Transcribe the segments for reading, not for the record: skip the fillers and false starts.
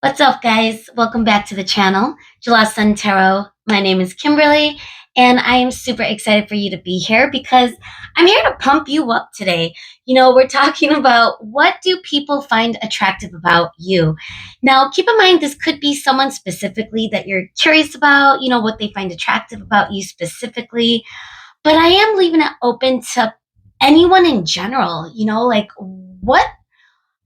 What's up, guys? Welcome back to the channel, July Sun Tarot. My name is Kimberly, and I am super excited for you to be here because I'm here to pump you up today. We're talking about what do people find attractive about you. Now, keep in mind, this could be someone specifically that you're curious about, what they find attractive about you specifically, but I am leaving it open to anyone in general, like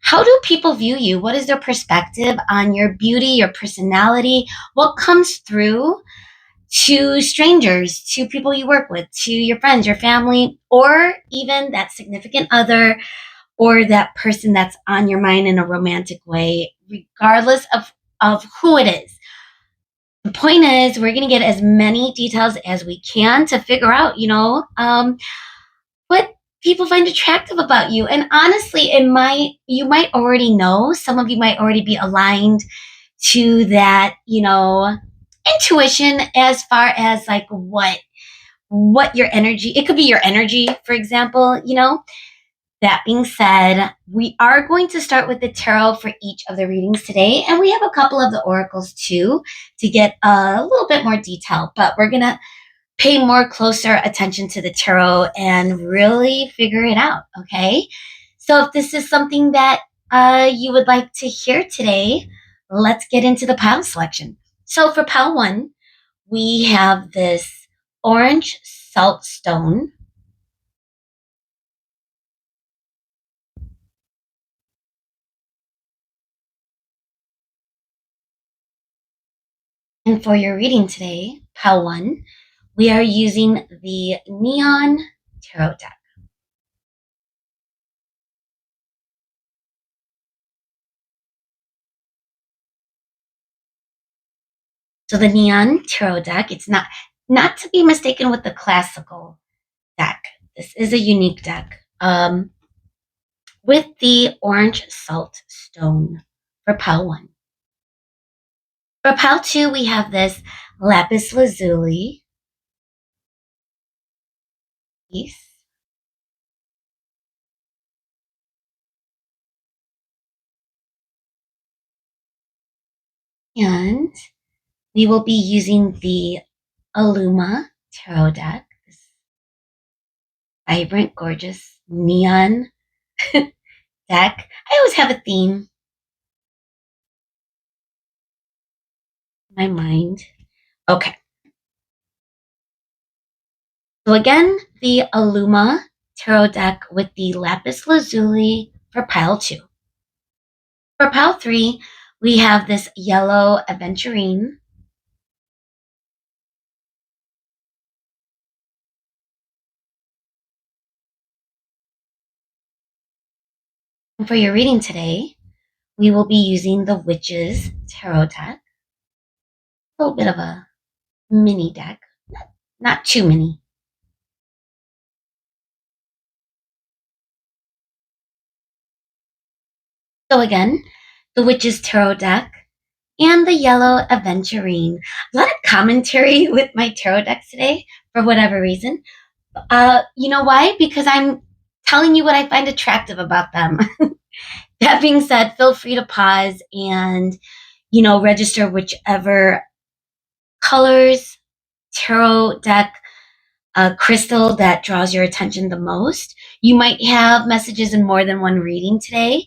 how do people view you? What is their perspective on your beauty, your personality? What comes through to strangers, to people you work with, to your friends, your family, or even that significant other or that person that's on your mind in a romantic way, regardless of who it is. The point is, we're going to get as many details as we can to figure out, what people find attractive about you. And honestly, you might already know, some of you might already be aligned to that, intuition as far as like what your energy, it could be your energy, for example. That being said, we are going to start with the tarot for each of the readings today, and we have a couple of the oracles too to get a little bit more detail, but we're going to pay more closer attention to the tarot and really figure it out, okay? So if this is something that you would like to hear today, let's get into the pile selection. So for pile 1, we have this orange salt stone. And for your reading today, pile 1, we are using the Neon Tarot deck. So the Neon Tarot deck, it's not to be mistaken with the classical deck. This is a unique deck with the orange salt stone for pile 1. For pile 2, we have this lapis lazuli piece. And we will be using the Iluma Tarot deck, this vibrant, gorgeous neon deck. I always have a theme in my mind. Okay. So again, the Iluma Tarot deck with the lapis lazuli for pile 2. For pile 3, we have this yellow aventurine. And for your reading today, we will be using the Witch's Tarot deck. A little bit of a mini deck, not too mini. So again, the Witch's Tarot deck and the yellow aventurine. A lot of commentary with my tarot decks today for whatever reason. You know why? Because I'm telling you what I find attractive about them. That being said, feel free to pause and, register whichever colors, tarot deck, crystal that draws your attention the most. You might have messages in more than one reading today,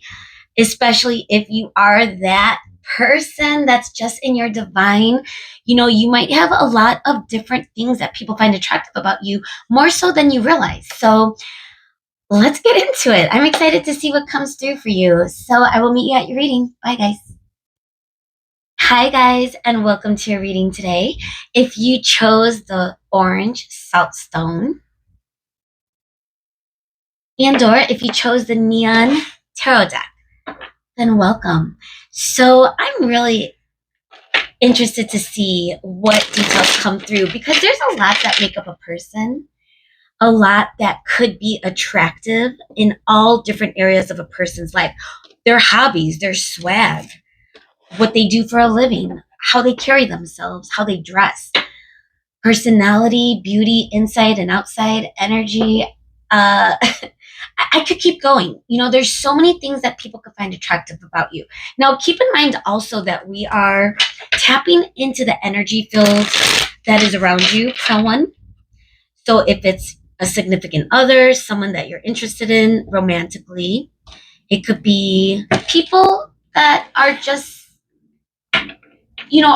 especially if you are that person that's just in your divine. You might have a lot of different things that people find attractive about you, more so than you realize. So let's get into it. I'm excited to see what comes through for you. So I will meet you at your reading. Bye, guys. Hi, guys, and welcome to your reading today. If you chose the orange salt stone, and/or if you chose the neon tarot deck, then welcome. So I'm really interested to see what details come through because there's a lot that make up a person, a lot that could be attractive in all different areas of a person's life. Their hobbies, their swag, what they do for a living, how they carry themselves, how they dress, personality, beauty, inside and outside, energy. I could keep going. There's so many things that people could find attractive about you. Now, keep in mind also that we are tapping into the energy field that is around you, someone. So if it's a significant other, someone that you're interested in romantically, it could be people that are just,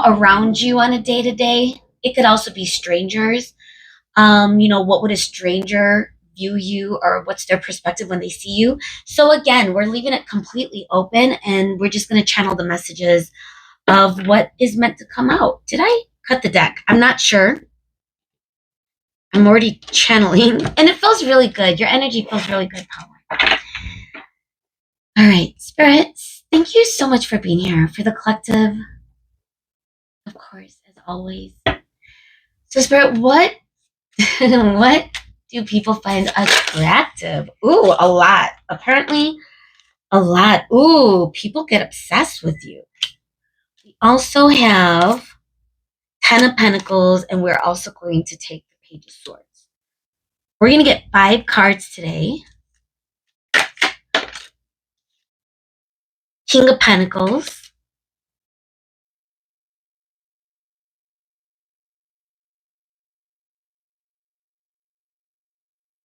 around you on a day to day. It could also be strangers. What would a stranger view you, or what's their perspective when they see you? So again, we're leaving it completely open, and we're just going to channel the messages of what is meant to come out. Did I cut the deck? I'm not sure. I'm already channeling, and it feels really good. Your energy feels really good, Power. All right, spirits, thank you so much for being here. For the collective, of course, as always. So, Spirit, what what do people find attractive? Ooh, a lot. Apparently, a lot. Ooh, people get obsessed with you. We also have Ten of Pentacles, and we're also going to take the Page of Swords. We're going to get 5 cards today. King of Pentacles.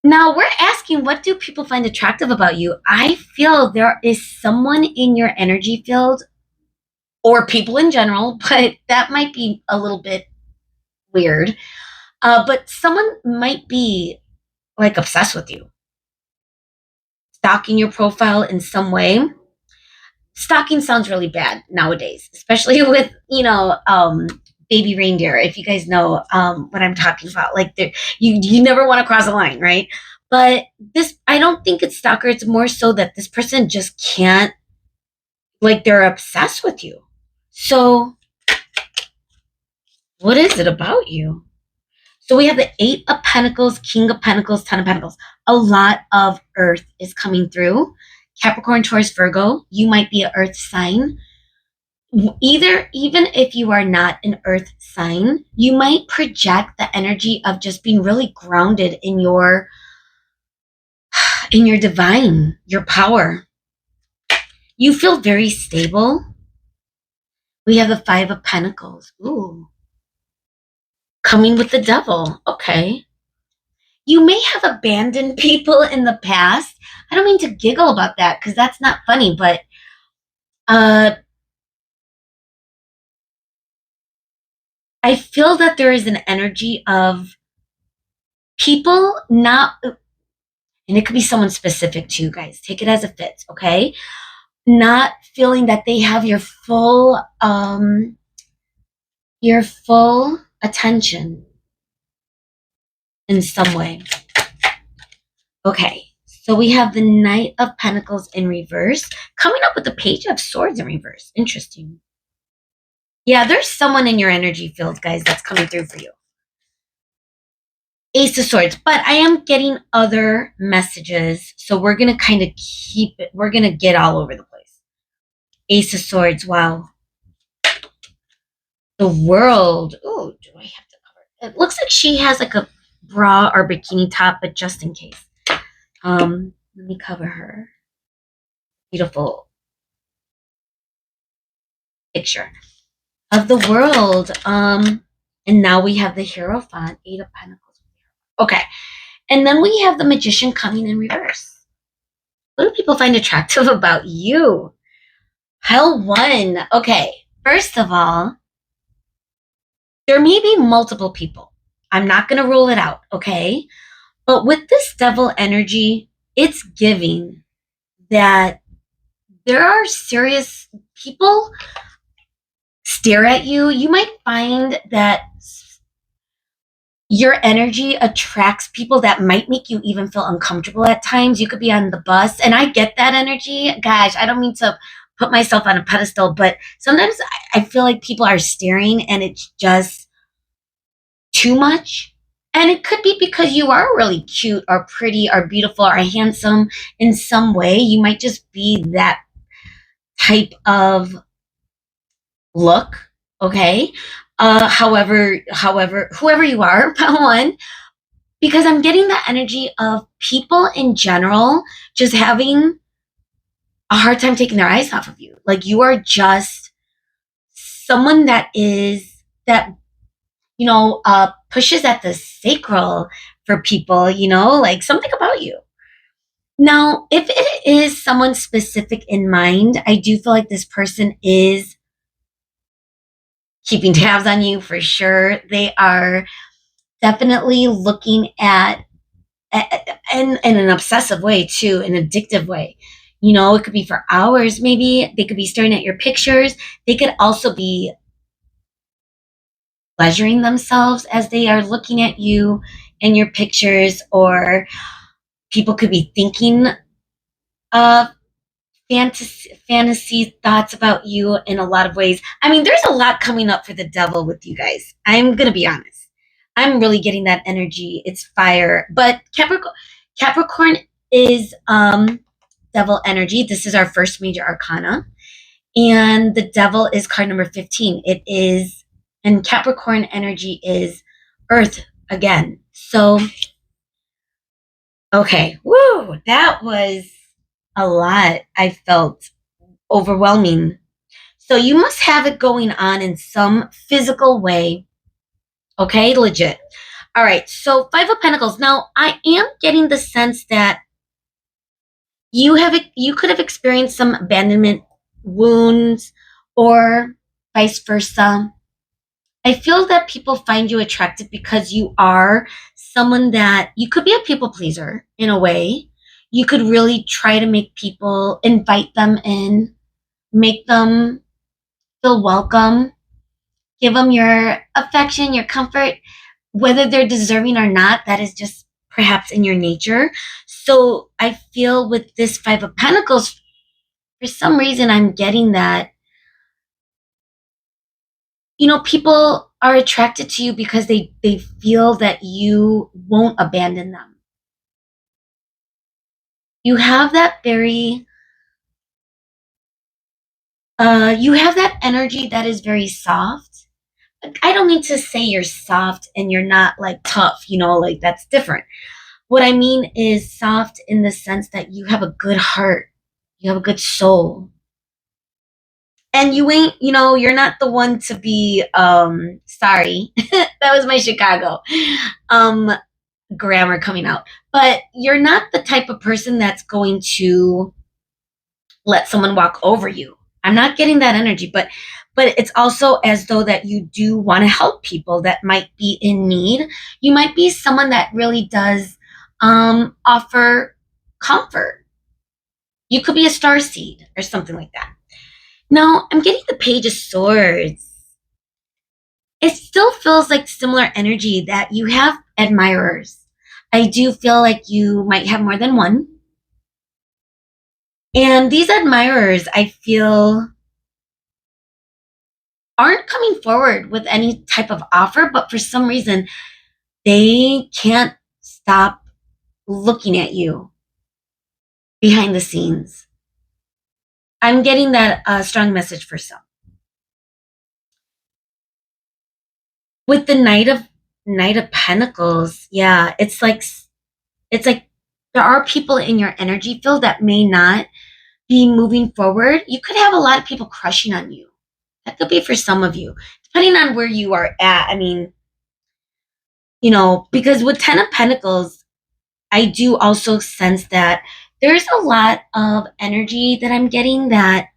Now we're asking, what do people find attractive about you? I feel there is someone in your energy field, or people in general, but that might be a little bit weird. But someone might be like obsessed with you, stalking your profile in some way. Stalking sounds really bad nowadays, especially with, baby reindeer. If you guys know what I'm talking about, like you never want to cross a line, right? But this, I don't think it's stalker. It's more so that this person just can't, like, they're obsessed with you. So what is it about you? So we have the 8 of Pentacles, King of Pentacles, 10 of Pentacles. A lot of Earth is coming through. Capricorn, Taurus, Virgo, you might be an Earth sign. Even if you are not an Earth sign, you might project the energy of just being really grounded in your divine, your power. You feel very stable. We have the 5 of Pentacles. Ooh. Coming with the Devil. Okay. You may have abandoned people in the past. I don't mean to giggle about that because that's not funny, but I feel that there is an energy of people not, and it could be someone specific to you guys. Take it as it fits, okay? Not feeling that they have your full attention in some way. Okay, so we have the Knight of Pentacles in reverse, coming up with the Page of Swords in reverse. Interesting. Yeah, there's someone in your energy field, guys, that's coming through for you. Ace of Swords, but I am getting other messages, so we're going to kind of keep it, we're going to get all over the place. Ace of Swords, wow. The World. Oh, do I have to cover it? It looks like she has like a bra or bikini top, but just in case. Let me cover her. Beautiful picture of the World. And now we have the Hierophant, 8 of Pentacles. Okay. And then we have the Magician coming in reverse. What do people find attractive about you? Pile 1. Okay. First of all, there may be multiple people. I'm not going to rule it out, okay? But with this Devil energy, it's giving that there are serious people stare at you. You might find that your energy attracts people that might make you even feel uncomfortable at times. You could be on the bus, and I get that energy. Gosh, I don't mean to put myself on a pedestal, but sometimes I feel like people are staring and it's just too much. And it could be because you are really cute or pretty or beautiful or handsome in some way. You might just be that type of look, okay? However, whoever you are, one, because I'm getting the energy of people in general just having a hard time taking their eyes off of you. Like you are just someone that pushes at the sacral for people, like something about you. Now, if it is someone specific in mind, I do feel like this person is keeping tabs on you for sure. They are definitely looking at in an obsessive way too, an addictive way. It could be for hours, maybe. They could be staring at your pictures. They could also be pleasuring themselves as they are looking at you and your pictures, or people could be thinking of fantasy thoughts about you in a lot of ways. I mean, there's a lot coming up for the devil with you guys. I'm going to be honest. I'm really getting that energy. It's fire. But Capricorn is devil energy. This is our first major arcana. And the devil is card number 15. And Capricorn energy is earth again. So, okay. Woo, that was a lot. I felt overwhelming. So you must have it going on in some physical way. Okay, legit. All right, so Five of Pentacles. Now, I am getting the sense that you could have experienced some abandonment wounds or vice versa. I feel that people find you attractive because you are someone that you could be a people pleaser in a way. You could really try to make people invite them in, make them feel welcome, give them your affection, your comfort, whether they're deserving or not. That is just perhaps in your nature. So I feel with this Five of Pentacles, for some reason, I'm getting that, people are attracted to you because they feel that you won't abandon them. You have that you have that energy that is very soft. I don't mean to say you're soft and you're not like tough, like that's different. What I mean is soft in the sense that you have a good heart, you have a good soul. And you ain't, you're not the one to be sorry. That was my Chicago grammar coming out. But you're not the type of person that's going to let someone walk over you. I'm not getting that energy, but it's also as though that you do want to help people that might be in need. You might be someone that really does offer comfort. You could be a star seed or something like that. Now, I'm getting the Page of Swords. It still feels like similar energy that you have admirers. I do feel like you might have more than one. And these admirers, I feel, aren't coming forward with any type of offer, but for some reason, they can't stop looking at you behind the scenes. I'm getting that strong message for some. With the Knight of Pentacles, yeah, it's like there are people in your energy field that may not be moving forward. You could have a lot of people crushing on you. That could be for some of you, depending on where you are at. I mean, because with Ten of Pentacles, I do also sense that there's a lot of energy that I'm getting that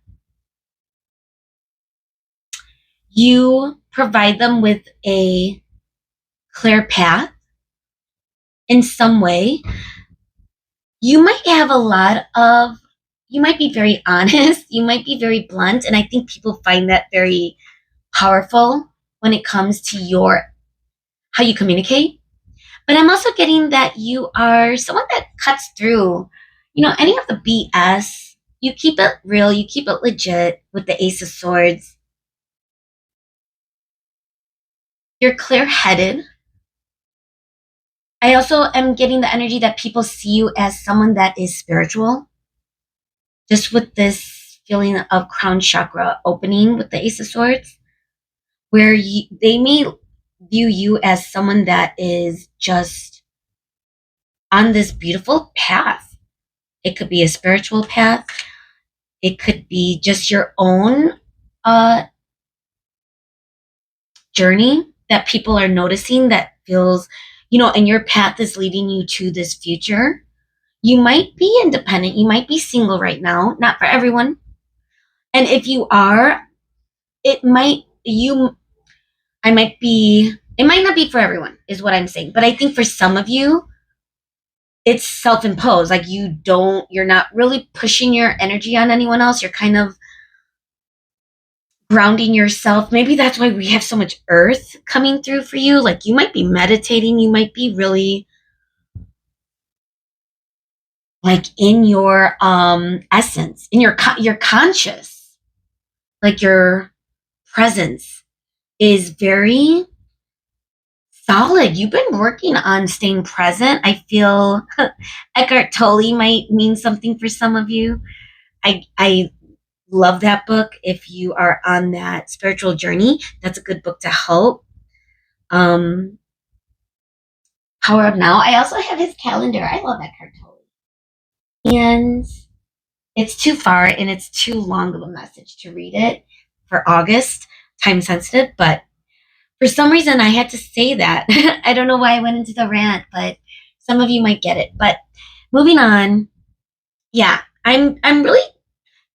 you provide them with a clear path in some way. You might have you might be very honest, you might be very blunt, and I think people find that very powerful when it comes to how you communicate. But I'm also getting that you are someone that cuts through, any of the BS. You keep it real, you keep it legit with the Ace of Swords. You're clear headed. I also am getting the energy that people see you as someone that is spiritual. Just with this feeling of crown chakra opening with the Ace of Swords, where they may view you as someone that is just on this beautiful path. It could be a spiritual path. It could be just your own uh, journey that people are noticing that feels, and your path is leading you to this future. You might be independent. You might be single right now. Not for everyone. And if you are, it might, you, I might be, it might not be for everyone, is what I'm saying. But I think for some of you, it's self imposed. Like you're not really pushing your energy on anyone else. You're kind of grounding yourself. Maybe that's why we have so much earth coming through for you. Like you might be meditating. You might be really like in your essence, in your conscious, like your presence is very solid. You've been working on staying present. I feel Eckhart Tolle might mean something for some of you. I love that book. If you are on that spiritual journey, that's a good book to help. Power of Now. I also have his calendar. I love Eckhart Tolle. And it's too far and it's too long of a message to read it for August, time sensitive, but for some reason I had to say that. I don't know why I went into the rant, but some of you might get it. But moving on, yeah, I'm really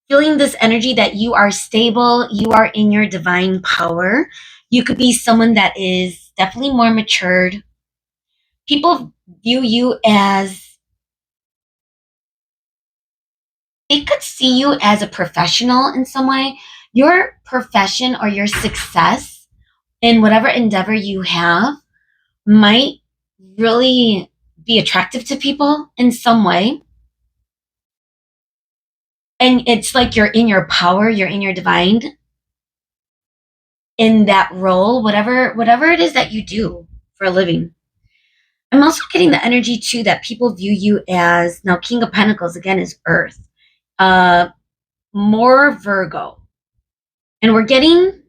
feeling this energy that you are stable, you are in your divine power. You could be someone that is definitely more matured. People view you as, they could see you as a professional in some way. Your profession or your success in whatever endeavor you have might really be attractive to people in some way. And it's like you're in your power, you're in your divine in that role, whatever it is that you do for a living. I'm also getting the energy too that people view you as, now King of Pentacles again is Earth, uh, more Virgo, and we're getting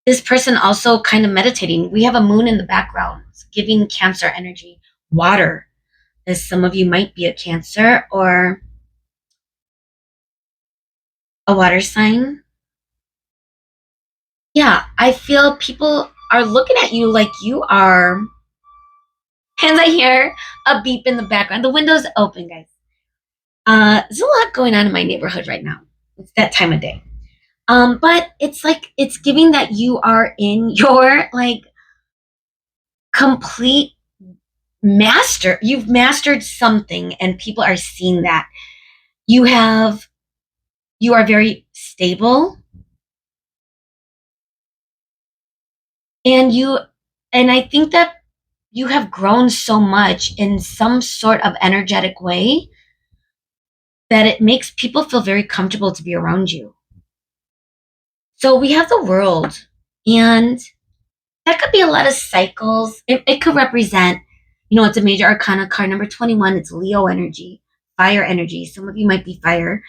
this person also kind of meditating. We have a moon in the background, giving Cancer energy, water, as some of you might be a Cancer or a water sign. Yeah, I feel people are looking at you like you are. And I hear a beep in the background. The window's open, guys. There's a lot going on in my neighborhood right now. It's that time of day. But it's like it's giving that you are in your like complete master. You've mastered something, and people are seeing that. You are very stable, and I think that you have grown so much in some sort of energetic way that it makes people feel very comfortable to be around you. So we have the world, and that could be a lot of cycles. It could represent, it's a major arcana card number 21. It's Leo energy, fire energy. Some of you might be fire.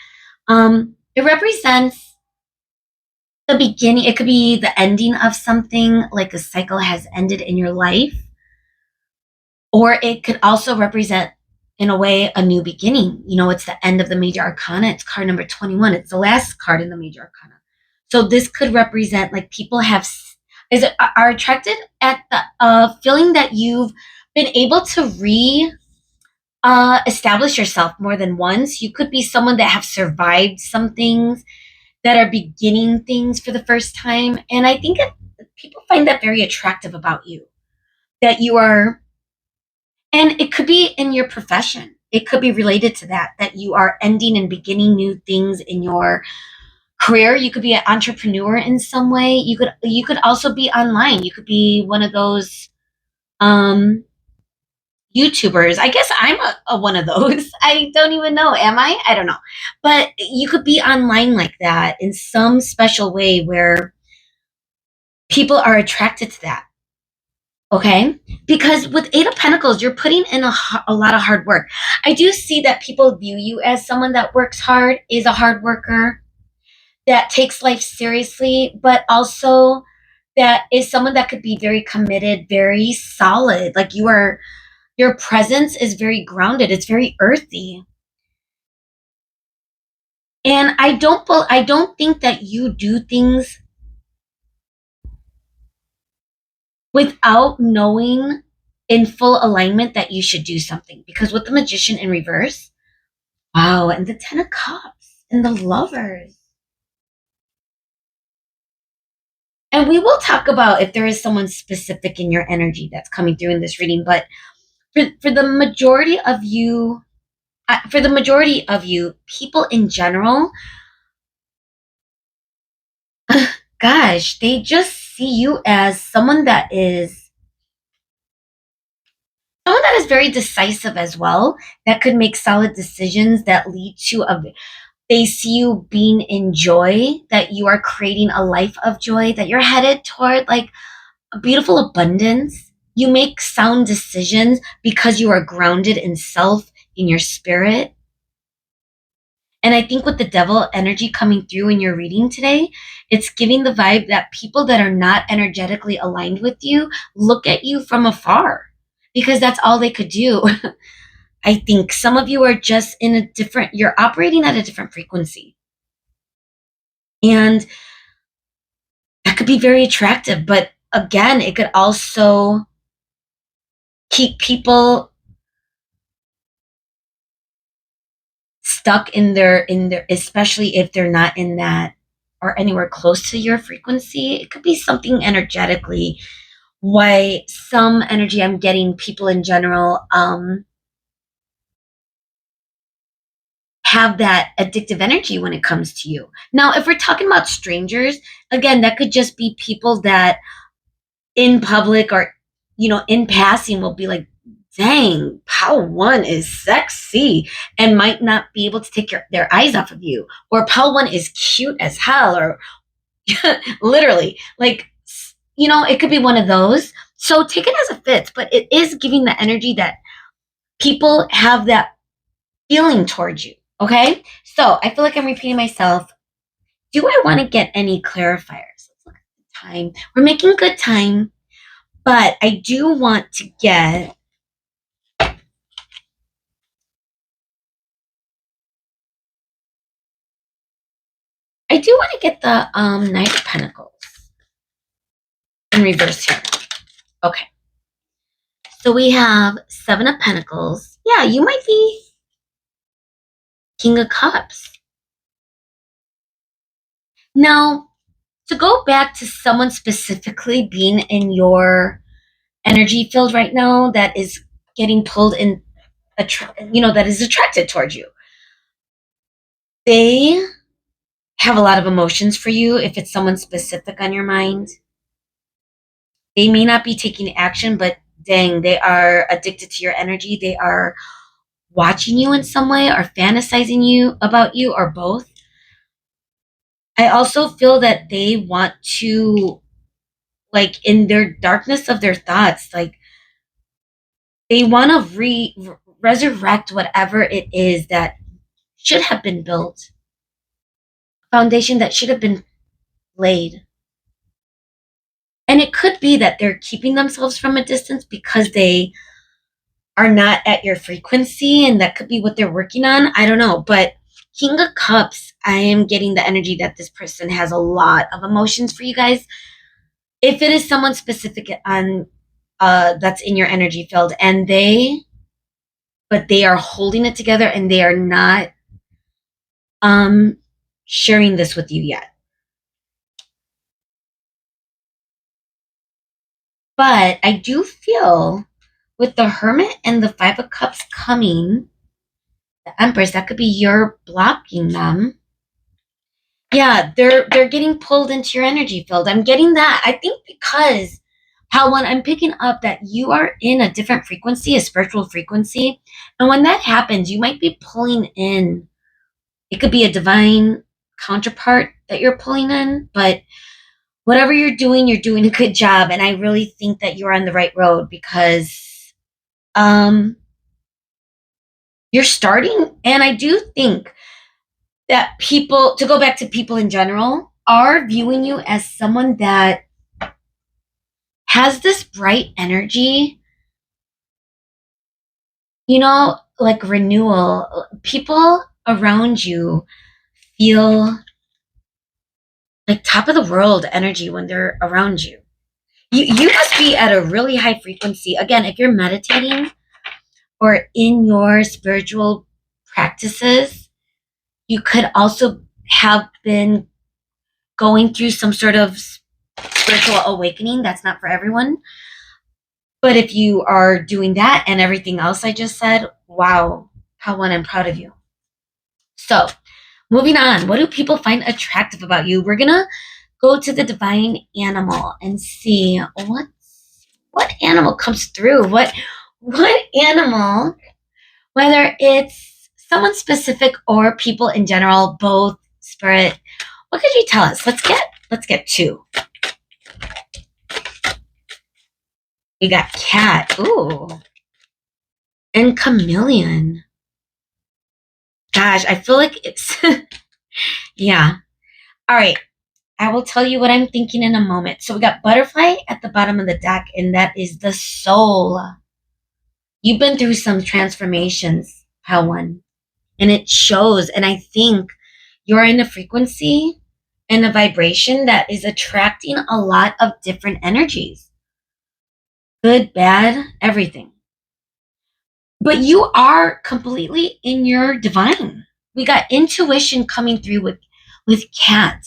It represents the beginning. It could be the ending of something, like a cycle has ended in your life. Or it could also represent, in a way, a new beginning. It's the end of the major arcana. It's card number 21. It's the last card in the major arcana. So this could represent like people are attracted at the feeling that you've been able to establish yourself more than once. You could be someone that have survived some things, that are beginning things for the first time. And I think people find that very attractive about you, that you are. And it could be in your profession. It could be related to that you are ending and beginning new things in your career. You could be an entrepreneur in some way. You could also be online. You could be one of those YouTubers. I guess I'm a one of those. I don't even know. Am I? I don't know. But you could be online like that in some special way where people are attracted to that. Okay, because with Eight of Pentacles, you're putting in a lot of hard work. I do see that people view you as someone that works hard, is a hard worker, that takes life seriously, but also that is someone that could be very committed, very solid. Like your presence is very grounded. It's very earthy. And I don't think that you do things without knowing in full alignment that you should do something. Because with the Magician in reverse, wow, and the Ten of Cups and the Lovers. And we will talk about if there is someone specific in your energy that's coming through in this reading, but for the majority of you, people in general, gosh, they just see you as someone that is very decisive as well, that could make solid decisions that lead to a they see you being in joy, that you are creating a life of joy, that you're headed toward like a beautiful abundance. You make sound decisions because you are grounded in self, in your spirit. And I think with the devil energy coming through in your reading today, it's giving the vibe that people that are not energetically aligned with you look at you from afar because that's all they could do. I think some of you are just you're operating at a different frequency. And that could be very attractive. But again, it could also keep people stuck in their, especially if they're not in that or anywhere close to your frequency. It could be something energetically, why some energy I'm getting, people in general have that addictive energy when it comes to you. Now, if we're talking about strangers, again, that could just be people that in public or in passing will be like, dang, Pal One is sexy, and might not be able to take their eyes off of you, or Pal One is cute as hell, or literally, like, it could be one of those. So take it as it fits, but it is giving the energy that people have that feeling towards you. Okay, so I feel like I'm repeating myself. Do I want to get any clarifiers? Let's look at the time. We're making good time, but I do want to get the Knight of Pentacles in reverse here. Okay. So we have Seven of Pentacles. Yeah, you might be King of Cups. Now, to go back to someone specifically being in your energy field right now that is getting pulled in, that is attracted towards you. They have a lot of emotions for you if it's someone specific on your mind. They may not be taking action, but dang, they are addicted to your energy. They are watching you in some way or fantasizing about you or both. I also feel that they want to, like, in their darkness of their thoughts, like, they want to resurrect whatever it is that should have been built, foundation that should have been laid. And it could be that they're keeping themselves from a distance because they are not at your frequency, and that could be what they're working on. I don't know. But King of Cups, I am getting the energy that this person has a lot of emotions for you guys. If it is someone specific on that's in your energy field, but they are holding it together and they are not sharing this with you yet. But I do feel with the Hermit and the Five of Cups coming, the Empress, that could be you're blocking them. Yeah, they're getting pulled into your energy field. I'm getting that. I think because how when I'm picking up that you are in a different frequency, a spiritual frequency, and when that happens, you might be pulling in. It could be a divine counterpart that you're pulling in, but whatever you're doing a good job, and I really think that you're on the right road because you're starting, and I do think that people, to go back to people in general, are viewing you as someone that has this bright energy, like renewal. People around you feel like top of the world energy when they're around you. You must be at a really high frequency. Again, if you're meditating or in your spiritual practices, you could also have been going through some sort of spiritual awakening. That's not for everyone. But if you are doing that and everything else I just said, wow, Pawan, I'm proud of you. So, moving on, what do people find attractive about you? We're going to go to the divine animal and see what animal comes through. What animal, whether it's someone specific or people in general, both spirit, what could you tell us? Let's get two. We got cat, ooh, and chameleon. Gosh, I feel like it's yeah. All right. I will tell you what I'm thinking in a moment. So we got butterfly at the bottom of the deck, and that is the soul. You've been through some transformations, Pawan, and it shows. And I think you're in a frequency and a vibration that is attracting a lot of different energies, good, bad, everything. But you are completely in your divine. We got intuition coming through with cat.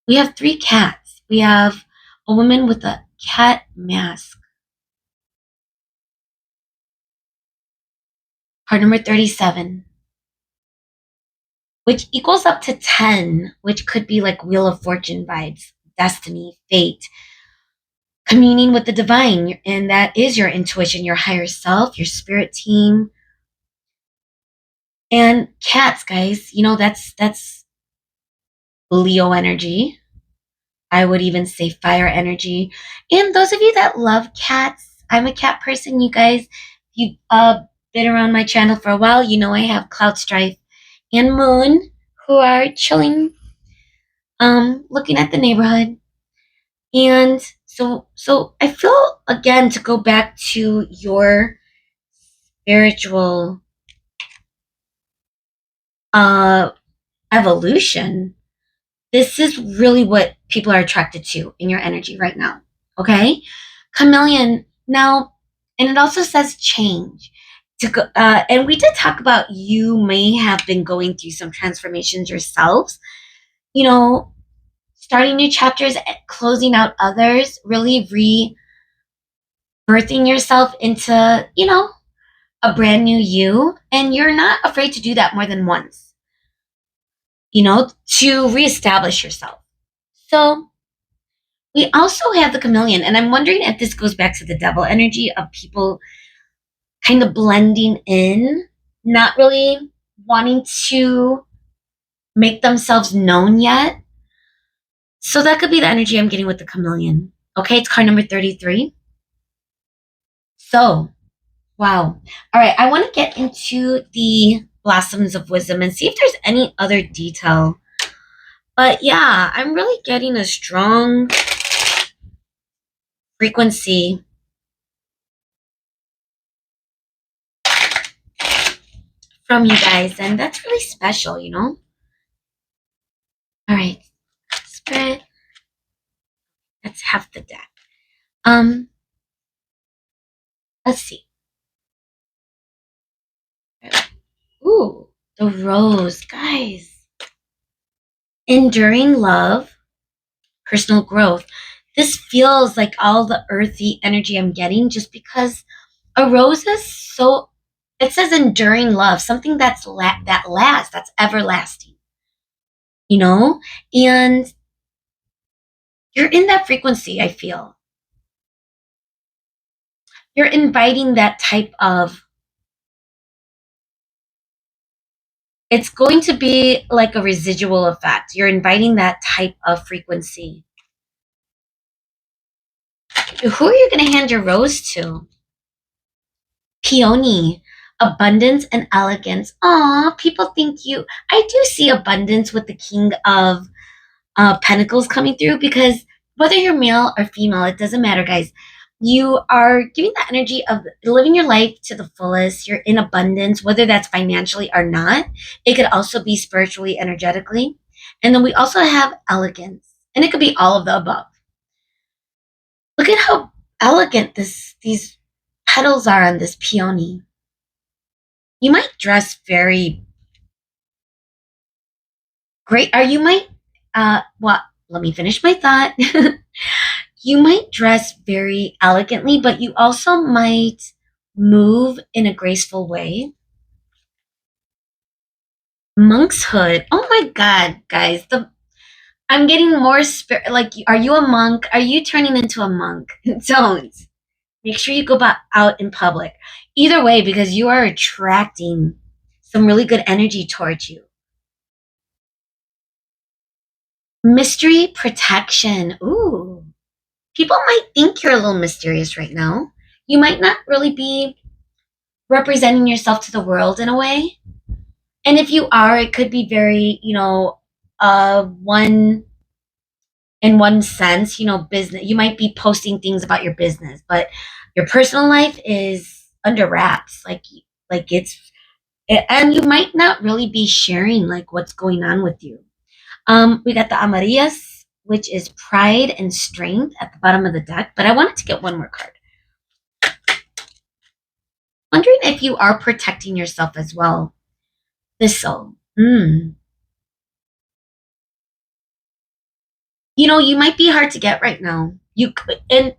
We have three cats. We have a woman with a cat mask. Card number 37, which equals up to 10, which could be like Wheel of Fortune vibes, destiny, fate, communing with the divine. And that is your intuition, your higher self, your spirit team. And cats, guys, that's Leo energy. I would even say fire energy. And those of you that love cats, I'm a cat person, you guys. If you've been around my channel for a while, you know I have Cloud Strife and Moon who are chilling, looking at the neighborhood. And so I feel, again, to go back to your spiritual evolution, this is really what people are attracted to in your energy right now. Okay? Chameleon, now, and it also says change. And we did talk about you may have been going through some transformations yourselves, starting new chapters, closing out others, really rebirthing yourself into, a brand new you. And you're not afraid to do that more than once, to reestablish yourself. So we also have the chameleon, and I'm wondering if this goes back to the devil energy of people kind of blending in, not really wanting to make themselves known yet. So that could be the energy I'm getting with the chameleon. Okay, it's card number 33. So, wow. All right, I want to get into the blossoms of wisdom and see if there's any other detail. But yeah, I'm really getting a strong frequency from you guys, and that's really special, All right, spirit. That's half the deck. Let's see. Ooh, the rose, guys. Enduring love, personal growth. This feels like all the earthy energy I'm getting just because a rose is so, it says enduring love, something that lasts, that's everlasting, and you're in that frequency, I feel. You're inviting that type of, it's going to be like a residual effect. You're inviting that type of frequency. Who are you going to hand your rose to? Peony, abundance and elegance. Aw, people think I do see abundance with the King of Pentacles coming through because whether you're male or female, it doesn't matter, guys. You are giving the energy of living your life to the fullest. You're in abundance, whether that's financially or not. It could also be spiritually, energetically. And then we also have elegance, and it could be all of the above. Look at how elegant these petals are on this peony. You might dress very great, or you might, well, let me finish my thought. You might dress very elegantly, but you also might move in a graceful way. Monk's hood. Oh my God, guys. I'm getting more spirit. Like, are you a monk? Are you turning into a monk? Don't. Make sure you go out in public. Either way, because you are attracting some really good energy towards you. Mystery protection. Ooh. People might think you're a little mysterious right now. You might not really be representing yourself to the world in a way. And if you are, it could be very, one in one sense, business. You might be posting things about your business, but your personal life is under wraps. Like and you might not really be sharing like what's going on with you. We got the Amarillas, which is pride and strength at the bottom of the deck, but I wanted to get one more card. Wondering if you are protecting yourself as well. Thistle. You might be hard to get right now. You could, and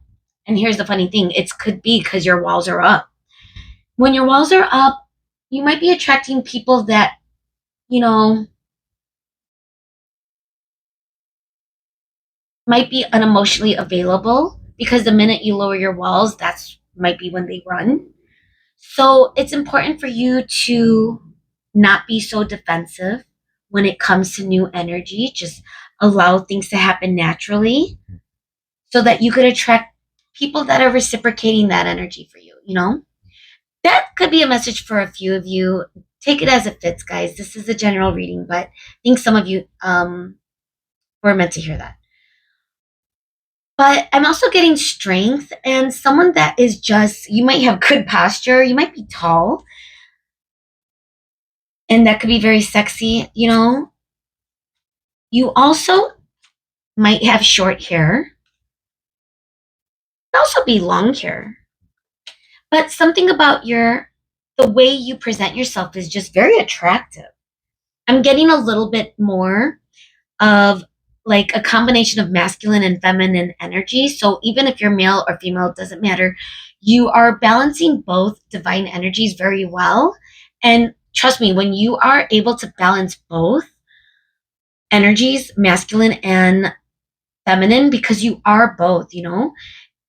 here's the funny thing: it could be because your walls are up. When your walls are up, you might be attracting people that you know might be unemotionally available. Because the minute you lower your walls, that's might be when they run. So it's important for you to not be so defensive when it comes to new energy. Just allow things to happen naturally so that you could attract people that are reciprocating that energy for you. That could be a message for a few of you. Take it as it fits, guys. This is a general reading, but I think some of you were meant to hear that. But I'm also getting strength and someone that is just, you might have good posture, you might be tall, and that could be very sexy. You also might have short hair, could also be long hair. But something about the way you present yourself is just very attractive. I'm getting a little bit more of like a combination of masculine and feminine energy. So even if you're male or female, it doesn't matter. You are balancing both divine energies very well. And trust me, when you are able to balance both energies, masculine and feminine, because you are both,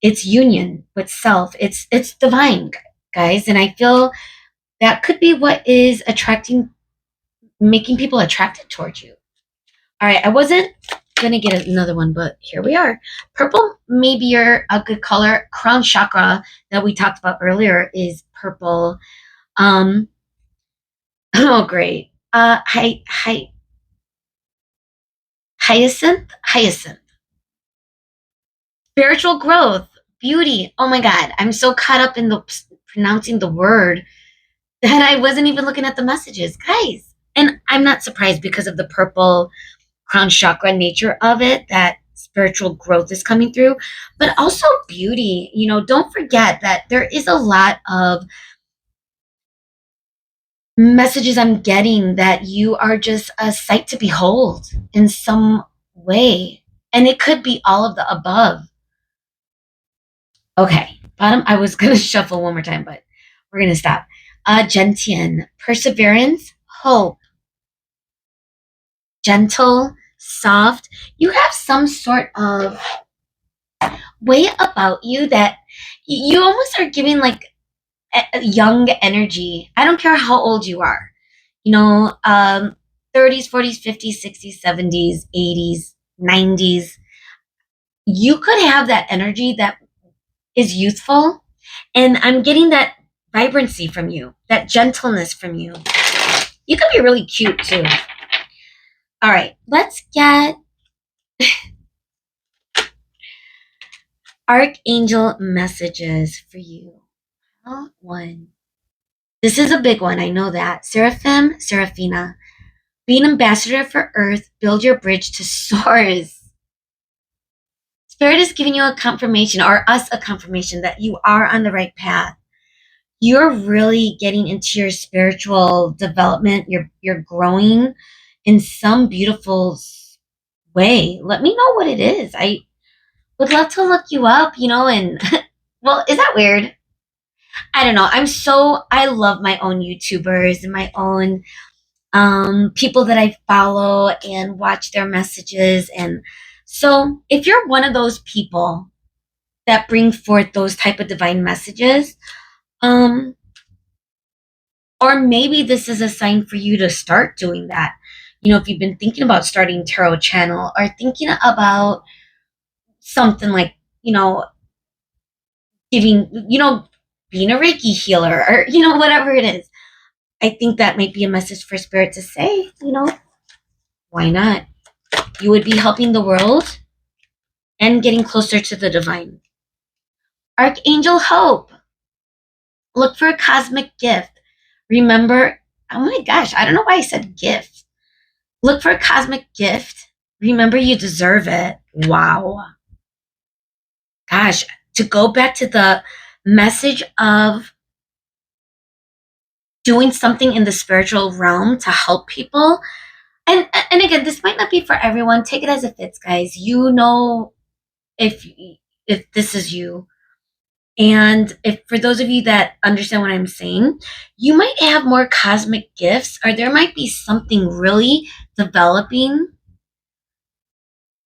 it's union with self. It's divine, guys. And I feel that could be what is making people attracted towards you. All right, I wasn't gonna get another one, but here we are. Purple may be a good color. Crown chakra that we talked about earlier is purple. Oh great. Hyacinth. Spiritual growth, beauty. Oh my God, I'm so caught up in the pronouncing the word that I wasn't even looking at the messages, guys. And I'm not surprised because of the purple crown chakra nature of it, that spiritual growth is coming through, but also beauty. Don't forget that there is a lot of messages I'm getting that you are just a sight to behold in some way. And it could be all of the above. Okay, bottom, I was going to shuffle one more time, but we're going to stop. Gentian, perseverance, hope, gentle, soft. You have some sort of way about you that you almost are giving like a young energy. I don't care how old you are, 30s, 40s, 50s, 60s, 70s, 80s, 90s. You could have that energy that is youthful. And I'm getting that vibrancy from you, that gentleness from you. You could be really cute too. All right, let's get Archangel messages for you. One. This is a big one. I know that. Seraphim, Seraphina. Be an ambassador for Earth. Build your bridge to source. Spirit is giving you a confirmation, or us a confirmation, that you are on the right path. You're really getting into your spiritual development. You're growing in some beautiful way. Let me know what it is. I would love to look you up, and well, is that weird? I don't know. I love my own YouTubers and my own people that I follow and watch their messages. And so if you're one of those people that bring forth those type of divine messages, um, or maybe this is a sign for you to start doing that. If you've been thinking about starting tarot channel or thinking about something like, giving, being a Reiki healer or, whatever it is. I think that might be a message for spirit to say, why not? You would be helping the world and getting closer to the divine. Archangel Hope. Look for a cosmic gift. Remember, oh my gosh, I don't know why I said gift. Look for a cosmic gift. Remember, you deserve it. Wow. Gosh, to go back to the message of doing something in the spiritual realm to help people. And again, this might not be for everyone. Take it as it fits, guys. If this is you. And if for those of you that understand what I'm saying, you might have more cosmic gifts, or there might be something really developing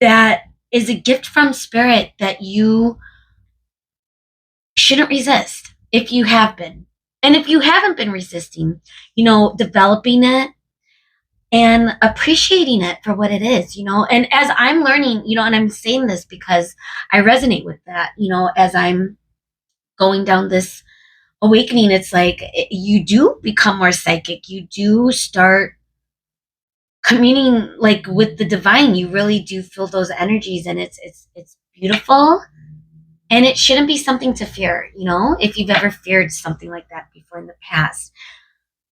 that is a gift from spirit that you shouldn't resist if you have been. And if you haven't been resisting, developing it and appreciating it for what it is, and as I'm learning, and I'm saying this because I resonate with that, as I'm going down this awakening, it's like you do become more psychic. You do start communing like with the divine. You really do feel those energies, and it's beautiful. And it shouldn't be something to fear, if you've ever feared something like that before in the past.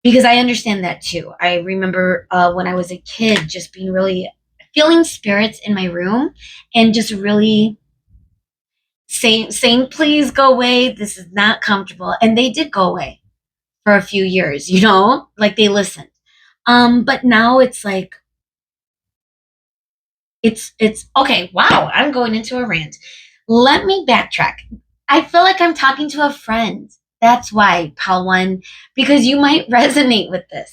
Because I understand that too. I remember when I was a kid just being really feeling spirits in my room and just really saying, please go away. This is not comfortable. And they did go away for a few years, like they listened. But now it's like, it's okay. Wow. I'm going into a rant. Let me backtrack. I feel like I'm talking to a friend. That's why, Pal One, because you might resonate with this.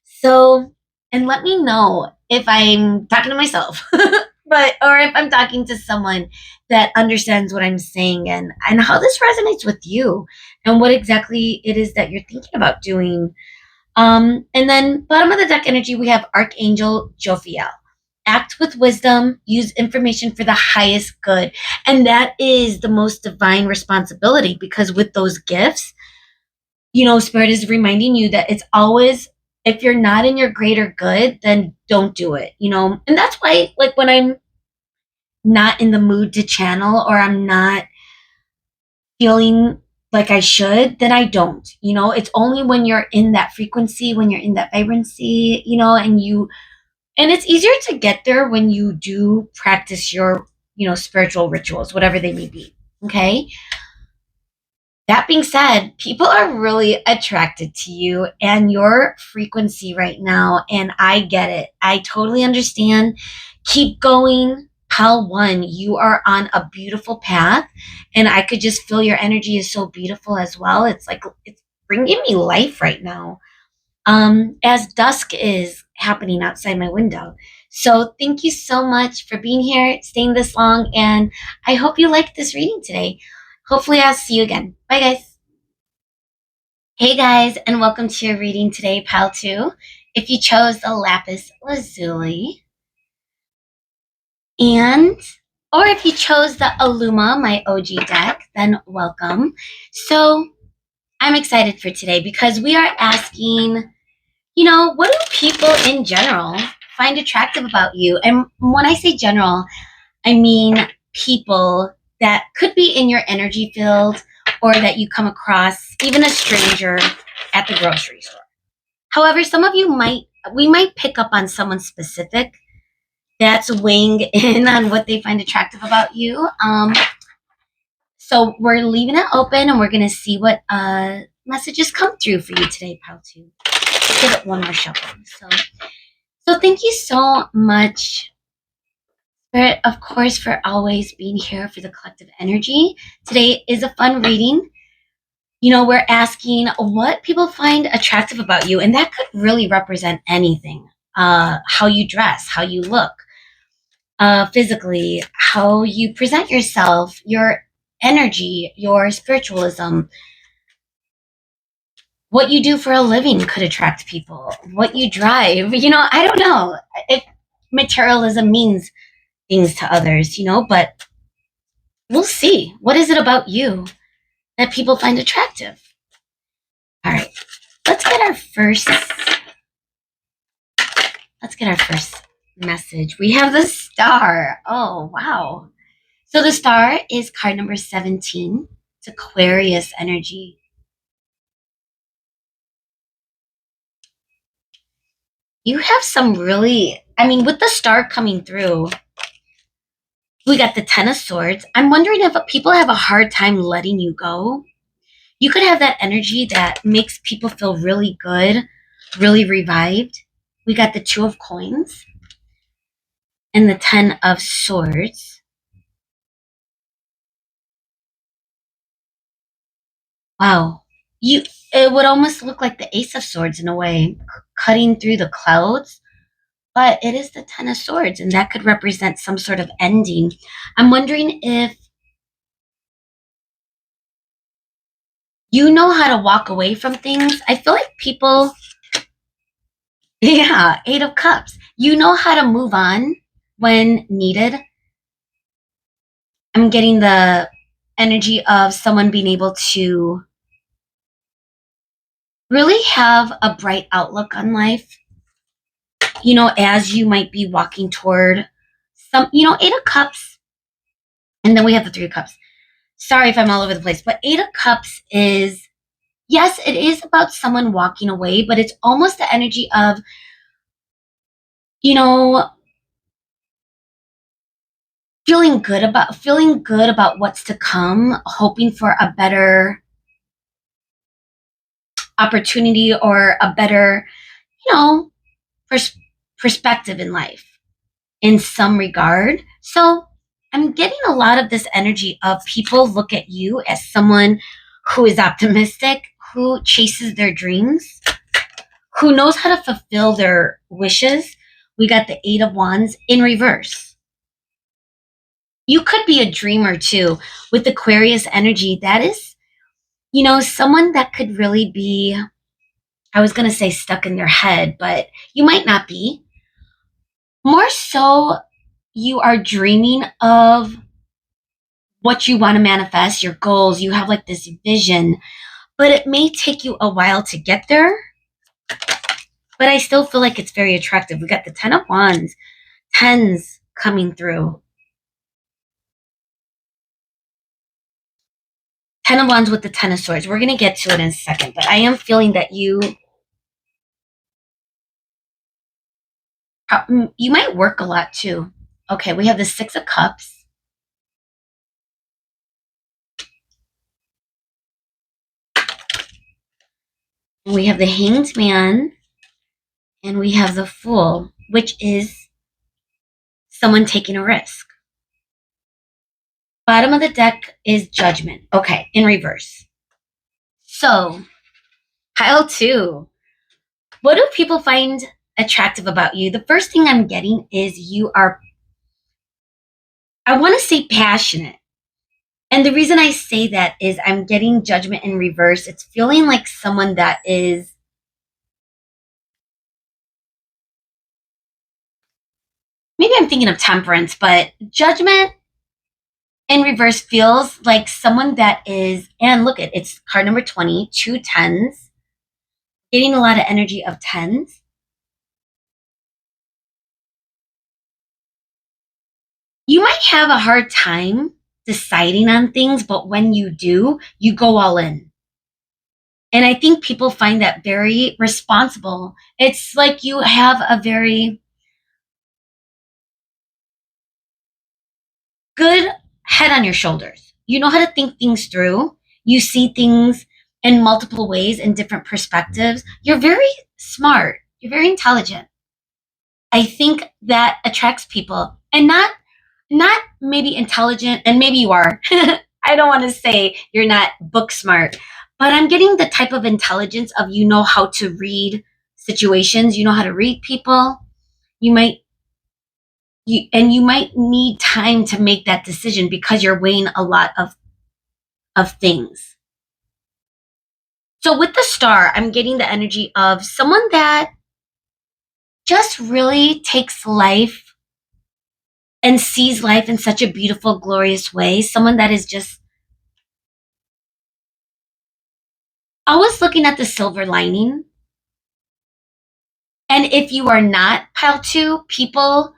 So, and let me know if I'm talking to myself, or if I'm talking to someone that understands what I'm saying and how this resonates with you and what exactly it is that you're thinking about doing. And then bottom of the deck energy, we have Archangel Jophiel. Act with wisdom, use information for the highest good. And that is the most divine responsibility, because with those gifts, Spirit is reminding you that it's always, if you're not in your greater good, then don't do it, and that's why, like, when I'm not in the mood to channel, or I'm not feeling like I should, then I don't, it's only when you're in that frequency, when you're in that vibrancy, and it's easier to get there when you do practice your, spiritual rituals, whatever they may be. Okay. That being said, people are really attracted to you and your frequency right now. And I get it. I totally understand. Keep going. Pal One, you are on a beautiful path. And I could just feel your energy is so beautiful as well. It's like, it's bringing me life right now. As dusk is happening outside my window. So thank you so much for being here, staying this long, and I hope you liked this reading today. Hopefully I'll see you again. Bye, guys. Hey, guys, and welcome to your reading today, Pile 2. If you chose the Lapis Lazuli, or if you chose the Iluma, my OG deck, then welcome. So I'm excited for today because we are asking, what do people in general find attractive about you? And when I say general, I mean people that could be in your energy field or that you come across, even a stranger at the grocery store. However, some of you we might pick up on someone specific that's weighing in on what they find attractive about you. So we're leaving it open and we're going to see what messages come through for you today, pal, too. Give it one more shuffle. So thank you so much, Spirit, of course, for always being here for the collective energy. Today is a fun reading. We're asking what people find attractive about you, and that could really represent anything. How you dress, how you look, physically, how you present yourself, your energy, your spiritualism, what you do for a living could attract people, what you drive. I don't know if materialism means things to others, but we'll see. What is it about you that people find attractive? All right, let's get our first message. We have the star. Oh, wow. So the star is card number 17. It's Aquarius energy. You have some really, with the star coming through, we got the Ten of Swords. I'm wondering if people have a hard time letting you go. You could have that energy that makes people feel really good, really revived. We got the Two of Coins and the Ten of Swords. Wow. It would almost look like the Ace of Swords in a way, cutting through the clouds. But it is the Ten of Swords, and that could represent some sort of ending. I'm wondering if you know how to walk away from things. I feel like people, yeah, Eight of Cups. You know how to move on when needed. I'm getting the energy of someone being able to really have a bright outlook on life, as you might be walking toward Eight of Cups. And then we have the Three of Cups. Sorry if I'm all over the place, but Eight of Cups is, yes, it is about someone walking away, but it's almost the energy of, feeling good about what's to come, hoping for a better opportunity or a better, you know, perspective in life in some regard. So I'm getting a lot of this energy of people look at you as someone who is optimistic, who chases their dreams, who knows how to fulfill their wishes. We got the Eight of Wands in reverse. You could be a dreamer too with Aquarius energy. That is, someone that could really be, I was going to say stuck in their head, but you might not be. More so, you are dreaming of what you want to manifest, your goals. You have like this vision, but it may take you a while to get there. But I still feel like it's very attractive. We got the Ten of Wands, tens coming through. Ten of Wands with the Ten of Swords. We're going to get to it in a second, but I am feeling that you might work a lot too. Okay, we have the Six of Cups. And we have the Hanged Man. And we have the Fool, which is someone taking a risk. Bottom of the deck is Judgment. Okay, in reverse. So, pile 2. What do people find attractive about you? The first thing I'm getting is you are, I want to say passionate. And the reason I say that is I'm getting Judgment in reverse. It's feeling like someone that is, maybe I'm thinking of Temperance, but Judgment in reverse feels like someone that is, and look, it's card number 20, 2 tens, getting a lot of energy of tens. You might have a hard time deciding on things, but when you do, you go all in. And I think people find that very responsible. It's like you have a very good head on your shoulders. You know how to think things through. You see things in multiple ways in different perspectives. You're very smart. You're very intelligent. I think that attracts people, and not maybe intelligent, and maybe you are. I don't want to say you're not book smart, but I'm getting the type of intelligence of you know how to read situations, you know how to read people. You might you might need time to make that decision because you're weighing a lot of things. So with the star, I'm getting the energy of someone that just really takes life and sees life in such a beautiful, glorious way. Someone that is just always looking at the silver lining. And if you are not pile two, people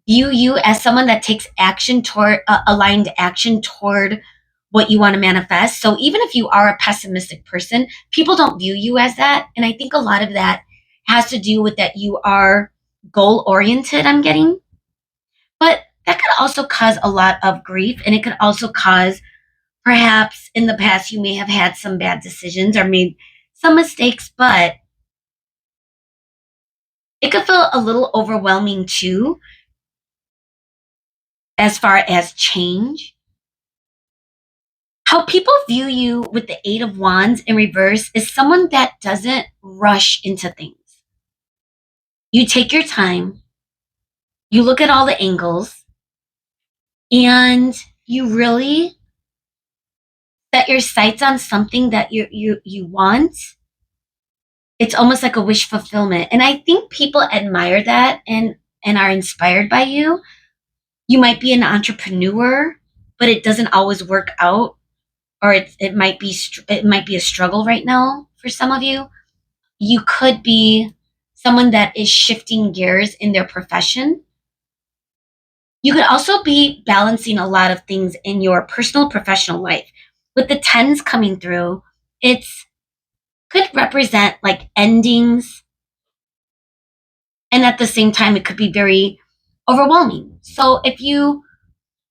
view you as someone that takes action toward aligned action toward what you want to manifest. So even if you are a pessimistic person, people don't view you as that. And I think a lot of that has to do with that you are goal oriented, I'm getting. But that could also cause a lot of grief, and it could also cause perhaps in the past you may have had some bad decisions or made some mistakes, but it could feel a little overwhelming too, as far as change. How people view you with the Eight of Wands in reverse is someone that doesn't rush into things. You take your time, you look at all the angles, and you really set your sights on something that you want. It's almost like a wish fulfillment. And I think people admire that and are inspired by you. You might be an entrepreneur, but it doesn't always work out, or it might be a struggle right now for some of you. You could be someone that is shifting gears in their profession. You could also be balancing a lot of things in your personal professional life. With the tens coming through, it's could represent like endings, and at the same time it could be very overwhelming. So if you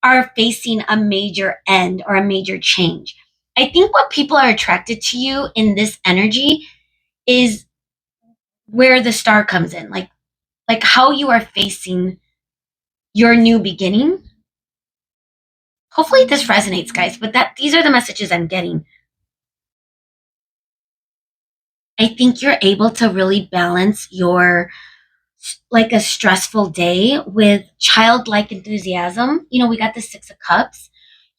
are facing a major end or a major change, I think what people are attracted to you in this energy is where the star comes in, like how you are facing your new beginning. Hopefully this resonates, guys, but that these are the messages I'm getting. I think you're able to really balance your like a stressful day with childlike enthusiasm. You know, we got the 6 of Cups.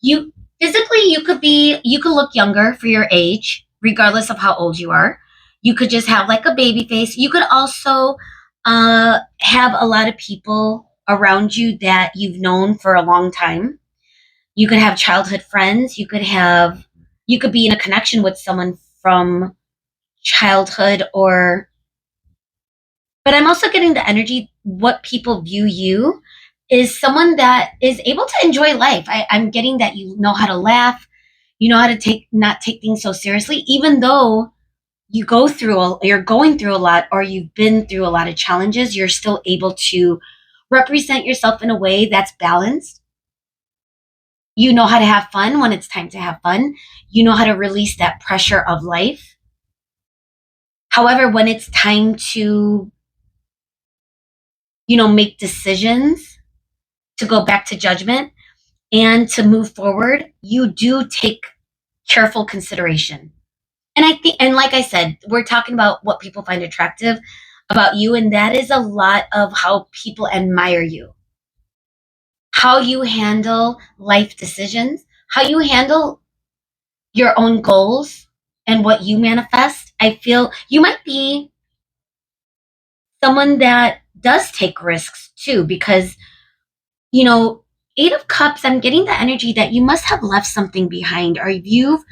You physically you could look younger for your age regardless of how old you are. You could just have like a baby face. You could also have a lot of people around you that you've known for a long time. You could have childhood friends. You could be in a connection with someone from childhood, or but I'm also getting the energy what people view you is someone that is able to enjoy life. I'm getting that you know how to laugh, you know how to not take things so seriously, even though you're going through a lot, or you've been through a lot of challenges. You're still able to represent yourself in a way that's balanced. You know how to have fun when it's time to have fun. You know how to release that pressure of life. However, when it's time to, make decisions, to go back to judgment and to move forward, you do take careful consideration. And I think, and like I said, we're talking about what people find attractive about you, and that is a lot of how people admire you, how you handle life decisions, how you handle your own goals and what you manifest. I feel you might be someone that does take risks too, because, you know, 8 of Cups, I'm getting the energy that you must have left something behind, or you've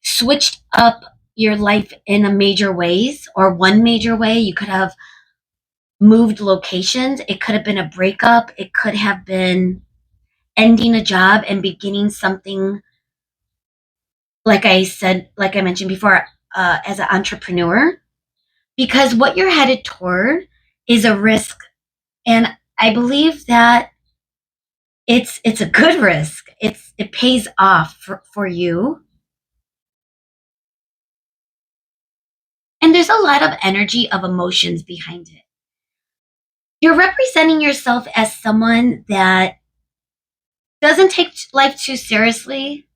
switched up your life in a major ways, or one major way. You could have moved locations. It could have been a breakup. It could have been ending a job and beginning something, like I said, like I mentioned before, as an entrepreneur, because what you're headed toward is a risk. And I believe that it's a good risk. It pays off for you. And there's a lot of energy of emotions behind it. You're representing yourself as someone that doesn't take life too seriously,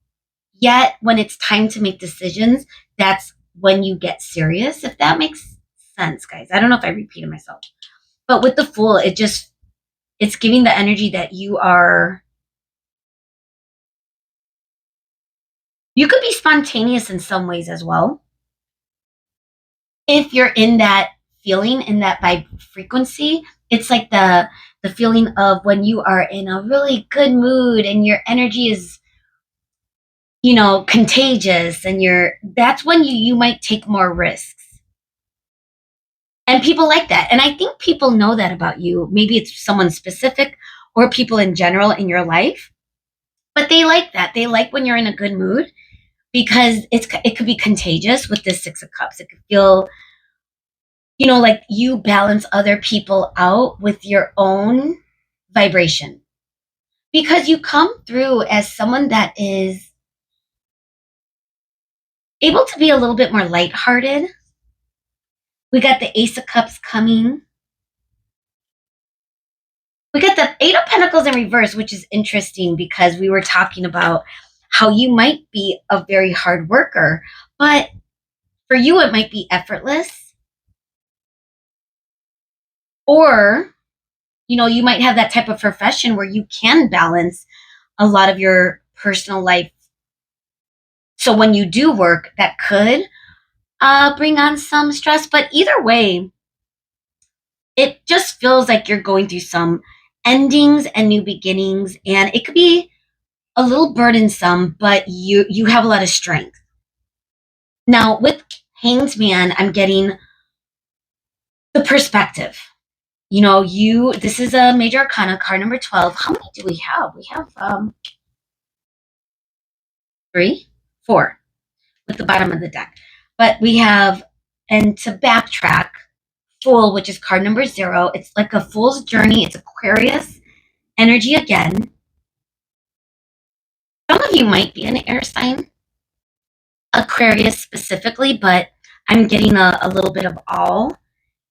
yet when it's time to make decisions, that's when you get serious, if that makes sense, guys. I don't know if I repeated myself. But with the Fool, it's giving the energy that you could be spontaneous in some ways as well. If you're in that feeling, in that vibe frequency, it's like the feeling of when you are in a really good mood and your energy is, contagious, and that's when you might take more risks. And people like that. And I think people know that about you. Maybe it's someone specific or people in general in your life, but they like that. They like when you're in a good mood because it could be contagious with this 6 of Cups. It could feel, like you balance other people out with your own vibration, because you come through as someone that is able to be a little bit more lighthearted. We got the Ace of Cups coming. We got the Eight of Pentacles in reverse, which is interesting because we were talking about how you might be a very hard worker, but for you, it might be effortless. Or, you might have that type of profession where you can balance a lot of your personal life. So when you do work, that could bring on some stress. But either way, it just feels like you're going through some endings and new beginnings, and it could be a little burdensome, but you have a lot of strength. Now with Hanged Man, I'm getting the perspective. This is a major arcana card number 12. How many do we have? We have 3, 4 with the bottom of the deck. But we have, and to backtrack, Fool, which is card number 0. It's like a fool's journey. It's Aquarius energy again. Some of you might be an air sign, Aquarius specifically, but I'm getting a little bit of all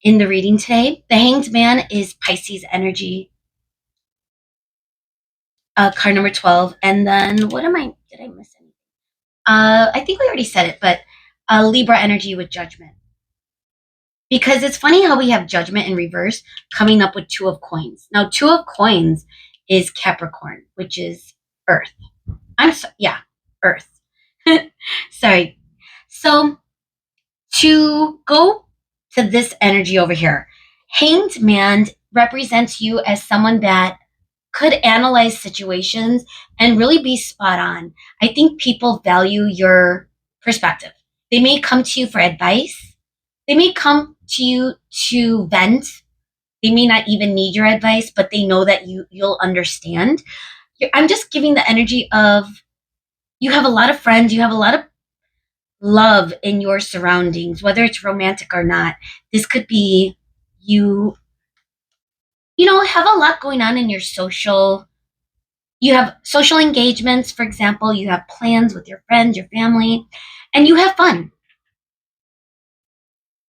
in the reading today. The Hanged Man is Pisces energy, card number 12. And then did I miss anything? I think we already said it, but Libra energy with Judgment. Because it's funny how we have Judgment in reverse coming up with 2 of Coins. Now, 2 of Coins is Capricorn, which is Earth. Earth. Sorry. So to go to this energy over here, Hanged Man represents you as someone that could analyze situations and really be spot on. I think people value your perspective. They may come to you for advice. They may come to you to vent. They may not even need your advice, but they know that you'll understand. I'm just giving the energy of you have a lot of friends, you have a lot of love in your surroundings, whether it's romantic or not. This could be you, have a lot going on in your you have social engagements, for example, you have plans with your friends, your family, and you have fun.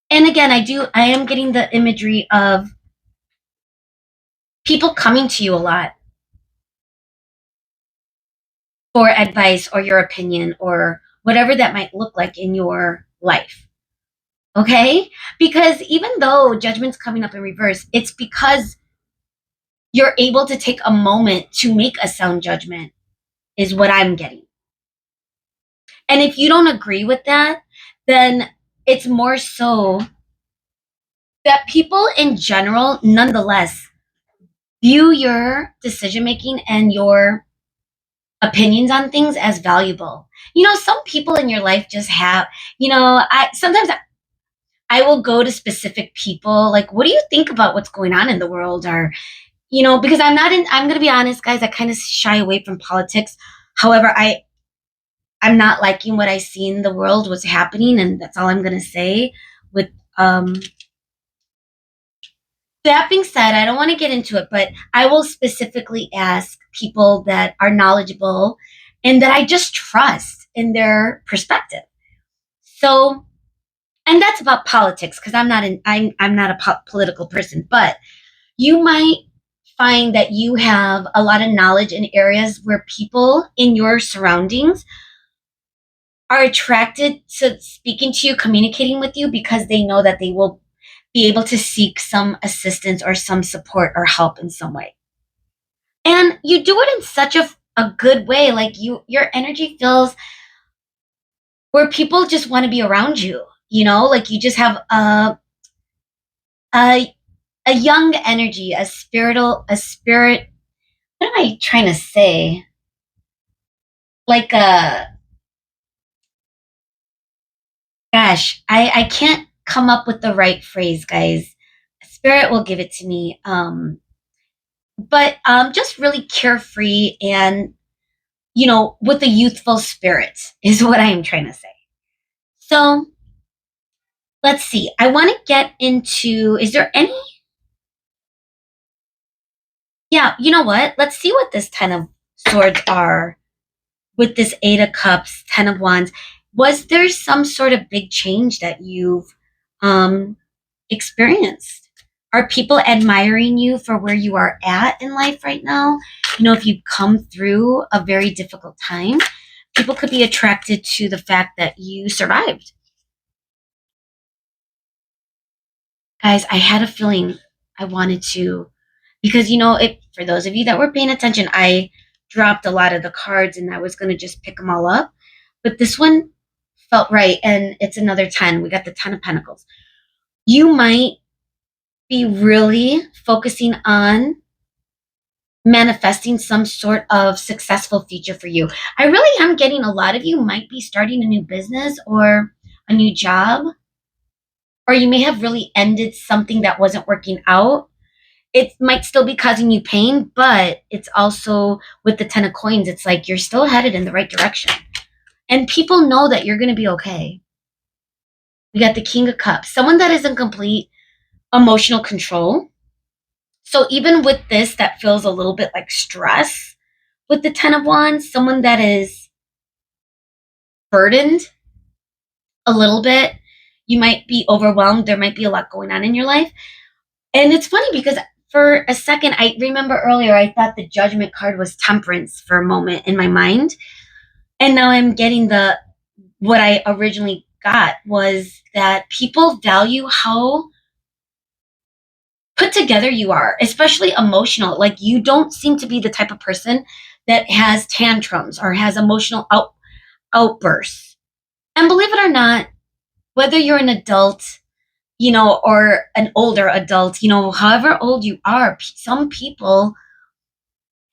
And again, I am getting the imagery of people coming to you a lot for advice or your opinion or whatever that might look like in your life. Okay? Because even though Judgment's coming up in reverse, it's because you're able to take a moment to make a sound judgment, is what I'm getting. And if you don't agree with that, then it's more so that people in general, nonetheless, view your decision making and your opinions on things as valuable. Some people in your life just have, I will go to specific people, like, what do you think about what's going on in the world? Or, because I'm going to be honest, guys, I kind of shy away from politics. However, I'm not liking what I see in the world, what's happening, and that's all I'm going to say. With um, that being said, I don't want to get into it, but I will specifically ask people that are knowledgeable and that I just trust in their perspective. So, and that's about politics because I'm not a political person, but you might find that you have a lot of knowledge in areas where people in your surroundings are attracted to speaking to you, communicating with you because they know that they will be able to seek some assistance or some support or help in some way. And you do it in such a good way. Like your energy feels where people just want to be around you, like you just have a, a young energy, a spirit. What am I trying to say? Like gosh, I can't come up with the right phrase, guys. Spirit will give it to me. But just really carefree and with a youthful spirit is what I am trying to say. So let's see. I want to get into. Is there any? Yeah, you know what? Let's see what this Ten of Swords are with this Eight of Cups, Ten of Wands. Was there some sort of big change that you've um, experienced? Are people admiring you for where you are at in life right now? If you've come through a very difficult time, people could be attracted to the fact that you survived. Guys, I had a feeling I wanted to, because for those of you that were paying attention, I dropped a lot of the cards and I was going to just pick them all up. But this one felt right, and it's another 10. We got the 10 of Pentacles. You might be really focusing on manifesting some sort of successful future for you. I really am getting a lot of you might be starting a new business or a new job, or you may have really ended something that wasn't working out. It might still be causing you pain, but it's also with the 10 of coins, it's like you're still headed in the right direction. And people know that you're going to be okay. We got the King of Cups, someone that is in complete emotional control. So even with this, that feels a little bit like stress with the 10 of Wands, someone that is burdened a little bit. You might be overwhelmed. There might be a lot going on in your life. And it's funny because for a second, I remember earlier, I thought the Judgment card was temperance for a moment in my mind. And now I'm getting what I originally got was that people value how put together you are, especially emotional. Like you don't seem to be the type of person that has tantrums or has emotional outbursts. And believe it or not, whether you're an adult, or an older adult, however old you are, some people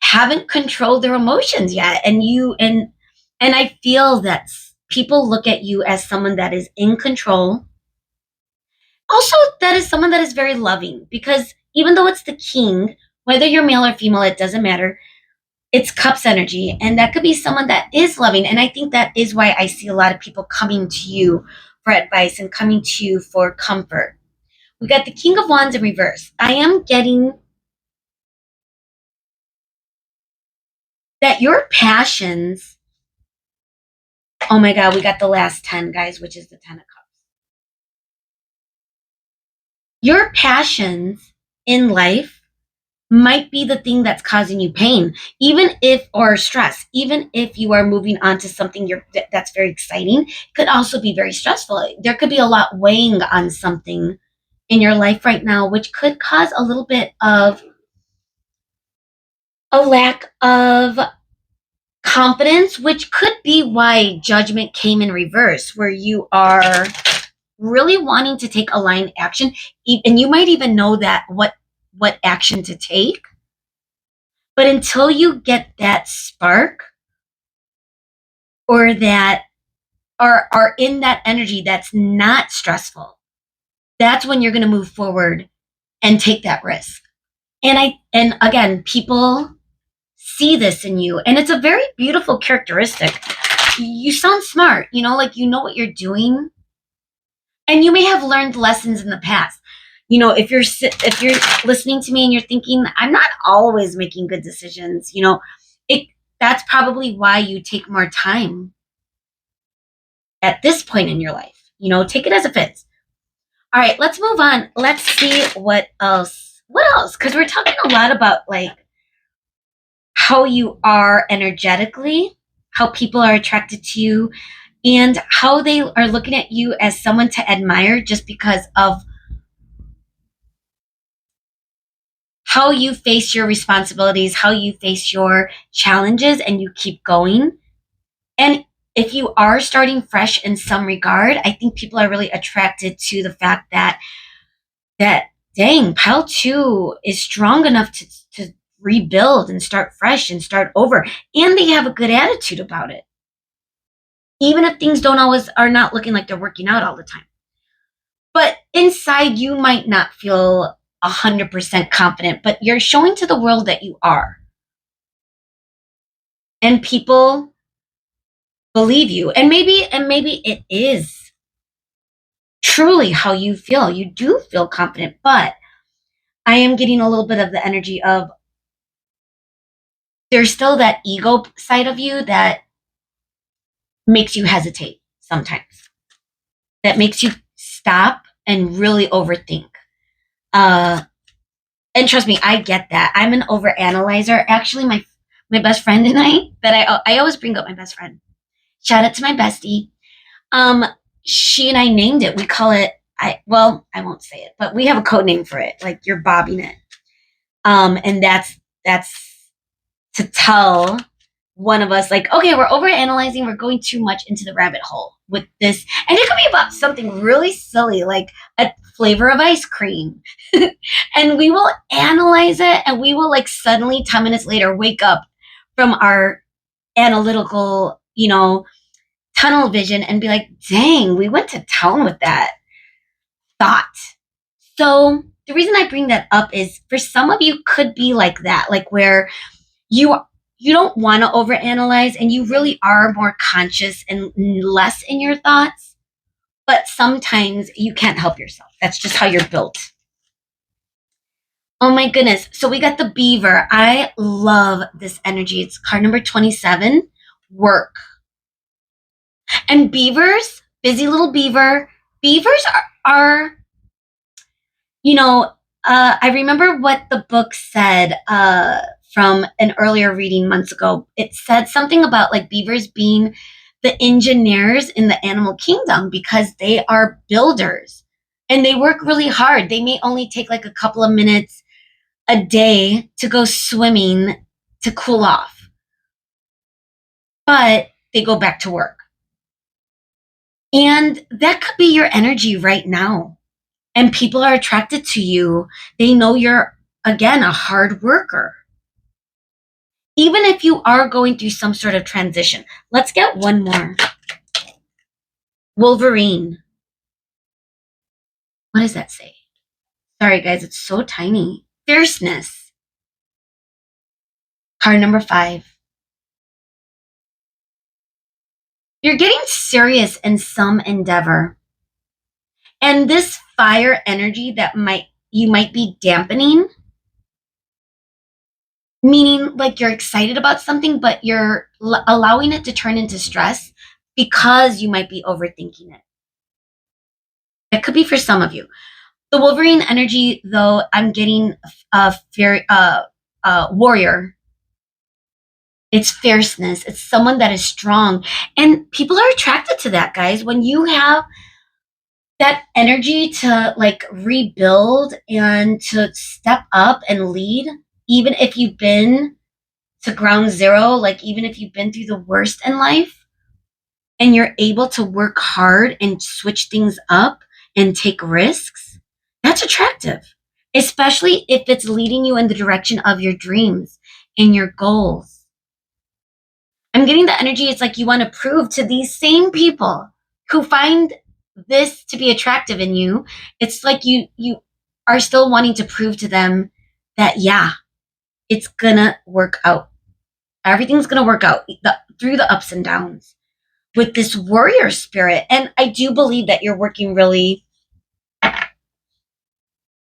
haven't controlled their emotions yet. And I feel that people look at you as someone that is in control. Also, that is someone that is very loving because even though it's the king, whether you're male or female, it doesn't matter. It's cups energy, and that could be someone that is loving. And I think that is why I see a lot of people coming to you for advice and coming to you for comfort. We got the King of Wands in reverse. I am getting that your passions. Oh my God, we got the last 10, guys, which is the 10 of Cups. Your passions in life might be the thing that's causing you pain, or stress, even if you are moving on to something that's very exciting. It could also be very stressful. There could be a lot weighing on something in your life right now, which could cause a little bit of a lack of confidence, which could be why Judgment came in reverse, where you are really wanting to take aligned action, and you might even know that what action to take. But until you get that spark or that are in that energy that's not stressful, that's when you're going to move forward and take that risk. And again, people see this in you, and it's a very beautiful characteristic. You sound smart, like you know what you're doing, and you may have learned lessons in the past. If you're listening to me and you're thinking, I'm not always making good decisions, it that's probably why you take more time at this point in your life. Take it as it fits. All right, let's move on. Let's see what else. What else? Because we're talking a lot about like how you are energetically, how people are attracted to you, and how they are looking at you as someone to admire just because of how you face your responsibilities, how you face your challenges, and you keep going. And if you are starting fresh in some regard, I think people are really attracted to the fact that dang, pile two is strong enough to rebuild and start fresh and start over. And they have a good attitude about it. Even if things don't always are not looking like they're working out all the time. But inside you might not feel 100% confident, but you're showing to the world that you are. And people believe you. And maybe it is truly how you feel. You do feel confident, but I am getting a little bit of the energy of there's still that ego side of you that makes you hesitate sometimes. That makes you stop and really overthink. And trust me, I get that. I'm an overanalyzer. Actually, my best friend and I always bring up my best friend. Shout out to my bestie. She and I named it. We call it I won't say it, but we have a code name for it. Like you're bobbing it. And that's to tell one of us like, okay, we're overanalyzing, we're going too much into the rabbit hole with this. And it could be about something really silly, like a flavor of ice cream. And we will analyze it and we will like suddenly 10 minutes later wake up from our analytical, tunnel vision and be like, dang, we went to town with that thought. So the reason I bring that up is for some of you could be like that, like where you don't want to overanalyze and you really are more conscious and less in your thoughts, but sometimes you can't help yourself. That's just how you're built. Oh my goodness. So we got the beaver. I love this energy. It's card number 27, work. And beavers, busy little beavers are I remember what the book said from an earlier reading months ago. It said something about like beavers being the engineers in the animal kingdom because they are builders and they work really hard. They may only take like a couple of minutes a day to go swimming to cool off, but they go back to work. And that could be your energy right now. And people are attracted to you. They know you're, again, a hard worker. Even if you are going through some sort of transition. Let's get one more. Wolverine. What does that say? Sorry, guys, it's so tiny. Fierceness. Card number 5. You're getting serious in some endeavor. And this fire energy that you might be dampening, meaning like you're excited about something, but you're allowing it to turn into stress because you might be overthinking it. That could be for some of you. The Wolverine energy, though, I'm getting a warrior. It's fierceness. It's someone that is strong. And people are attracted to that, guys. When you have that energy to like rebuild and to step up and lead, even if you've been to ground zero, like even if you've been through the worst in life and you're able to work hard and switch things up and take risks, that's attractive, especially if it's leading you in the direction of your dreams and your goals. I'm getting the energy. It's like you want to prove to these same people who find this to be attractive in you. It's like you are still wanting to prove to them that, yeah, it's gonna work out. Everything's gonna work out through the ups and downs with this warrior spirit. And I do believe that you're working really,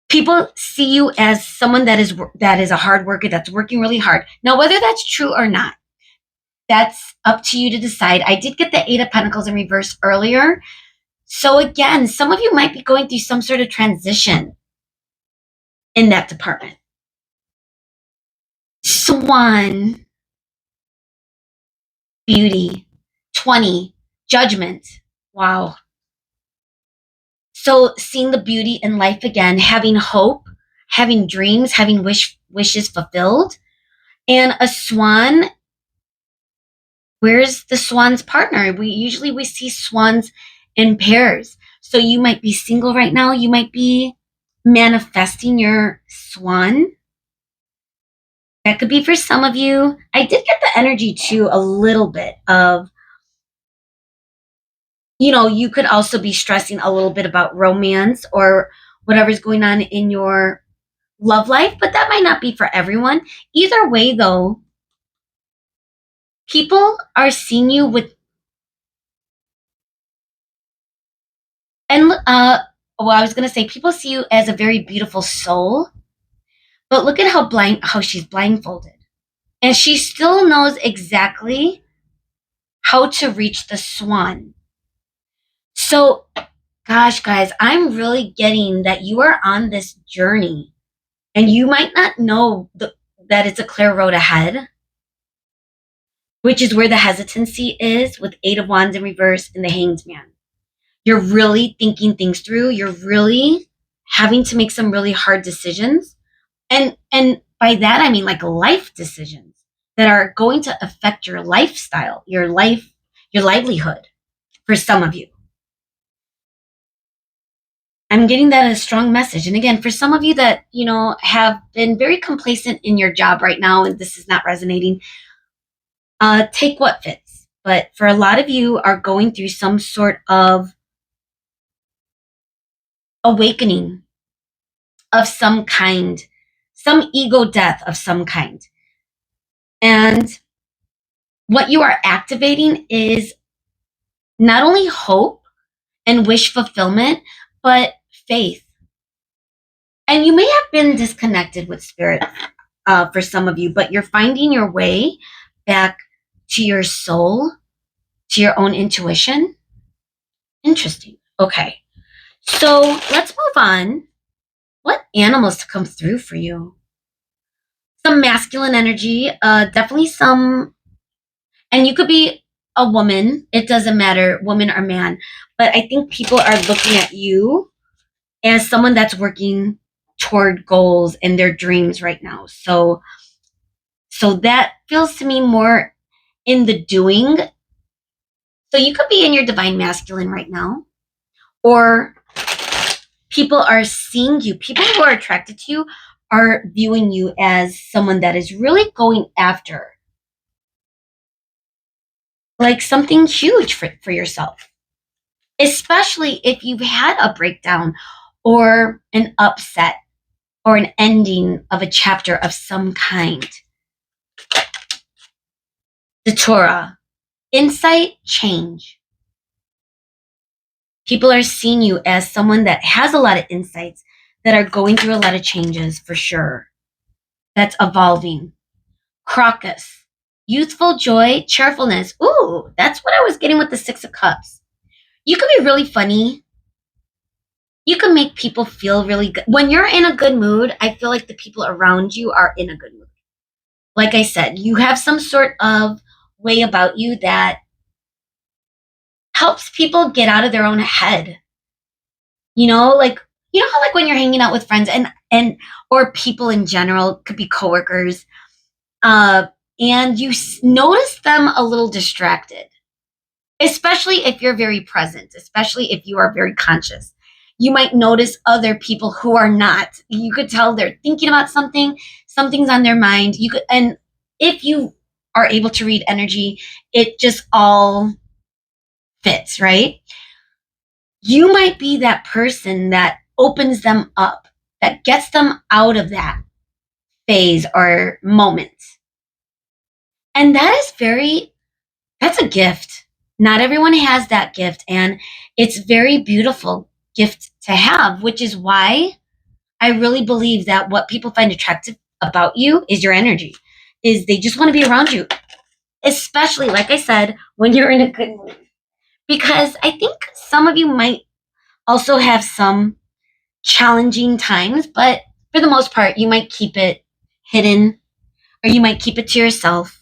people see you as someone that is a hard worker, that's working really hard. Now, whether that's true or not, that's up to you to decide. I did get the Eight of Pentacles in reverse earlier. So again, some of you might be going through some sort of transition in that department. Swan, beauty, 20, judgment. Wow. So seeing the beauty in life again, having hope, having dreams, having wishes fulfilled. And a swan, where's the swan's partner? We see swans in pairs. So you might be single right now. You might be manifesting your swan. That could be for some of you. I did get the energy too, a little bit of, you could also be stressing a little bit about romance or whatever's going on in your love life, but that might not be for everyone. Either way, though, people are seeing you with, and well, I was gonna say people see you as a very beautiful soul, but look at how she's blindfolded, and she still knows exactly how to reach the swan. So, gosh, guys, I'm really getting that you are on this journey, and you might not know that it's a clear road ahead, which is where the hesitancy is with Eight of Wands in reverse and the Hanged Man. You're really thinking things through. You're really having to make some really hard decisions. And by that, I mean like life decisions that are going to affect your lifestyle, your livelihood for some of you. I'm getting that as a strong message. And again, for some of you that, have been very complacent in your job right now, and this is not resonating, take what fits. But for a lot of you are going through some sort of awakening of some kind, some ego death of some kind. And what you are activating is not only hope and wish fulfillment, but faith. And you may have been disconnected with spirit for some of you, but you're finding your way back to your soul, to your own intuition. Interesting. Okay. So let's move on. What animals to come through for you? Some masculine energy, definitely some, and you could be a woman. It doesn't matter, woman or man. But I think people are looking at you as someone that's working toward goals and their dreams right now. So that feels to me more in the doing. So you could be in your divine masculine right now, or people are seeing you. People who are attracted to you are viewing you as someone that is really going after like something huge for yourself, especially if you've had a breakdown or an upset or an ending of a chapter of some kind. The Torah, insight, change. People are seeing you as someone that has a lot of insights, that are going through a lot of changes for sure. That's evolving. Crocus, youthful joy, cheerfulness. Ooh, that's what I was getting with the Six of Cups. You can be really funny. You can make people feel really good. When you're in a good mood, I feel like the people around you are in a good mood. Like I said, you have some sort of way about you that helps people get out of their own head. Like, how like when you're hanging out with friends and or people in general, could be coworkers, and you notice them a little distracted, especially if you're very present, especially if you are very conscious. You might notice other people who are not. You could tell they're thinking about something's on their mind. And if you are able to read energy, it just all fits, right? You might be that person that opens them up, that gets them out of that phase or moment. And that's a gift. Not everyone has that gift. And it's very beautiful gift to have, which is why I really believe that what people find attractive about you is your energy, is they just want to be around you, especially, like I said, when you're in a good mood. Because I think some of you might also have some challenging times, but for the most part, you might keep it hidden or you might keep it to yourself.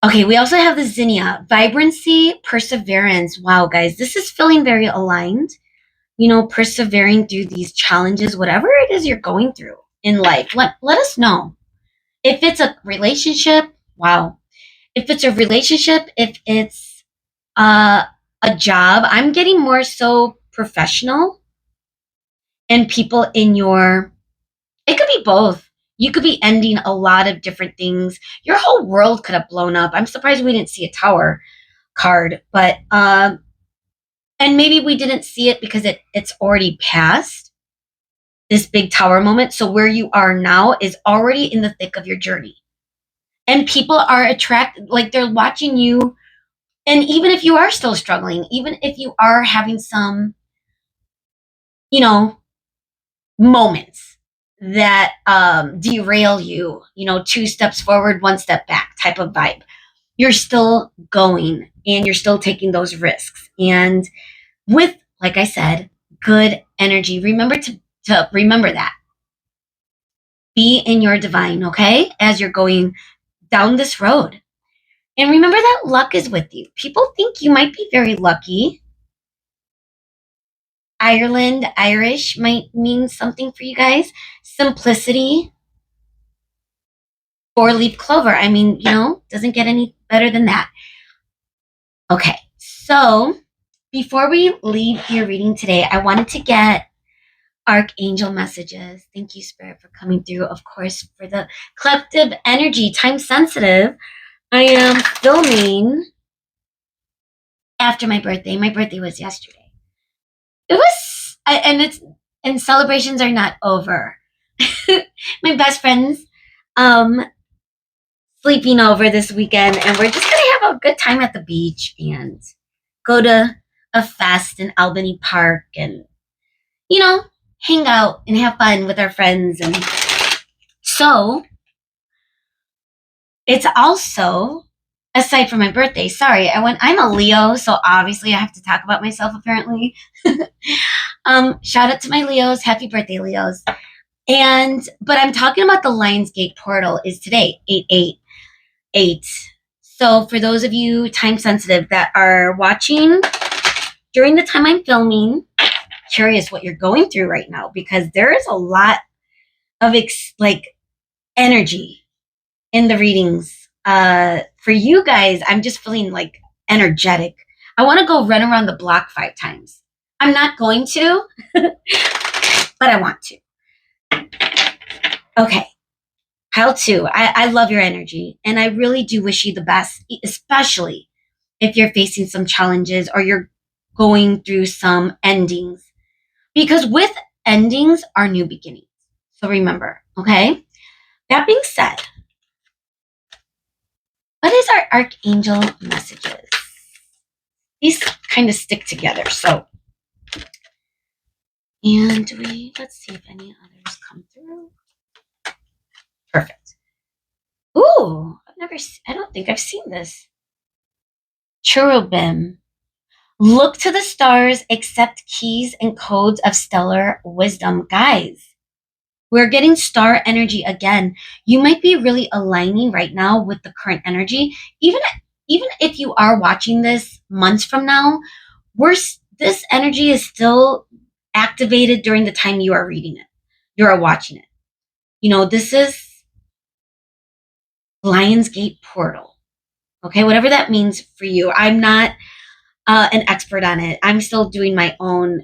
Okay, we also have the zinnia, vibrancy, perseverance. Wow, guys, this is feeling very aligned. Persevering through these challenges, whatever it is you're going through in life. Let us know. If it's a relationship, wow. If it's a relationship, if it's uh, a job, I'm getting more so professional and people in your, it could be both. You could be ending a lot of different things. Your whole world could have blown up. I'm surprised we didn't see a tower card, but and maybe we didn't see it because it's already past this big tower moment. So where you are now is already in the thick of your journey. And people are attracted, like they're watching you. And even if you are still struggling, even if you are having some, you know, moments that derail you, 2 steps forward, 1 step back type of vibe, you're still going and you're still taking those risks. And with, like I said, good energy, remember to remember that. Be in your divine, okay? As you're going down this road. And remember that luck is with you. People think you might be very lucky. Ireland, Irish might mean something for you guys. Simplicity, 4-leaf clover. I mean, doesn't get any better than that. Okay, so before we leave your reading today, I wanted to get Archangel messages. Thank you, Spirit, for coming through. Of course, for the collective energy, time sensitive. I am filming after my birthday. My birthday was yesterday. It was, and celebrations are not over. My best friends, sleeping over this weekend, and we're just gonna have a good time at the beach and go to a fest in Albany Park and hang out and have fun with our friends. And so it's also, aside from my birthday, sorry, I'm a Leo, so obviously I have to talk about myself apparently. Shout out to my Leos. Happy birthday, Leos. But I'm talking about the Lionsgate portal is today, 888. So for those of you time sensitive that are watching during the time I'm filming, curious what you're going through right now, because there is a lot of energy in the readings. For you guys, I'm just feeling like energetic. I want to go run around the block 5 times. I'm not going to, but I want to. Okay. Pile 2. I love your energy, and I really do wish you the best, especially if you're facing some challenges or you're going through some endings. Because with endings are new beginnings. So remember, okay? That being said, what is our Archangel messages? These kind of stick together. So, and let's see if any others come through. Perfect. Ooh, I don't think I've seen this. Cherubim. Look to the stars, accept keys and codes of stellar wisdom. Guys, we're getting star energy again. You might be really aligning right now with the current energy. Even if you are watching this months from now, this energy is still activated during the time you are reading it. You are watching it. This is Lionsgate portal. Okay, whatever that means for you. I'm not an expert on it. I'm still doing my own,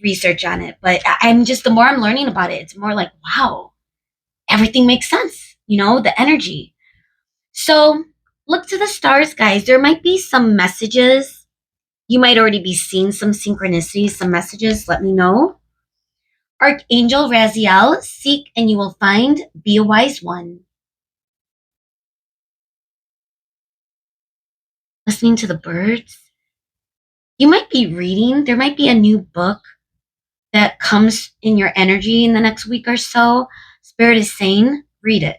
research on it. But I'm just, the more I'm learning about it, it's more like, wow, everything makes sense, the energy. So look to the stars, guys. There might be some messages. You might already be seeing some synchronicities, some messages. Let me know. Archangel Raziel, seek and you will find, be a wise one. Listening to the birds. You might be reading. There might be a new book that comes in your energy in the next week or so. Spirit is saying, read it.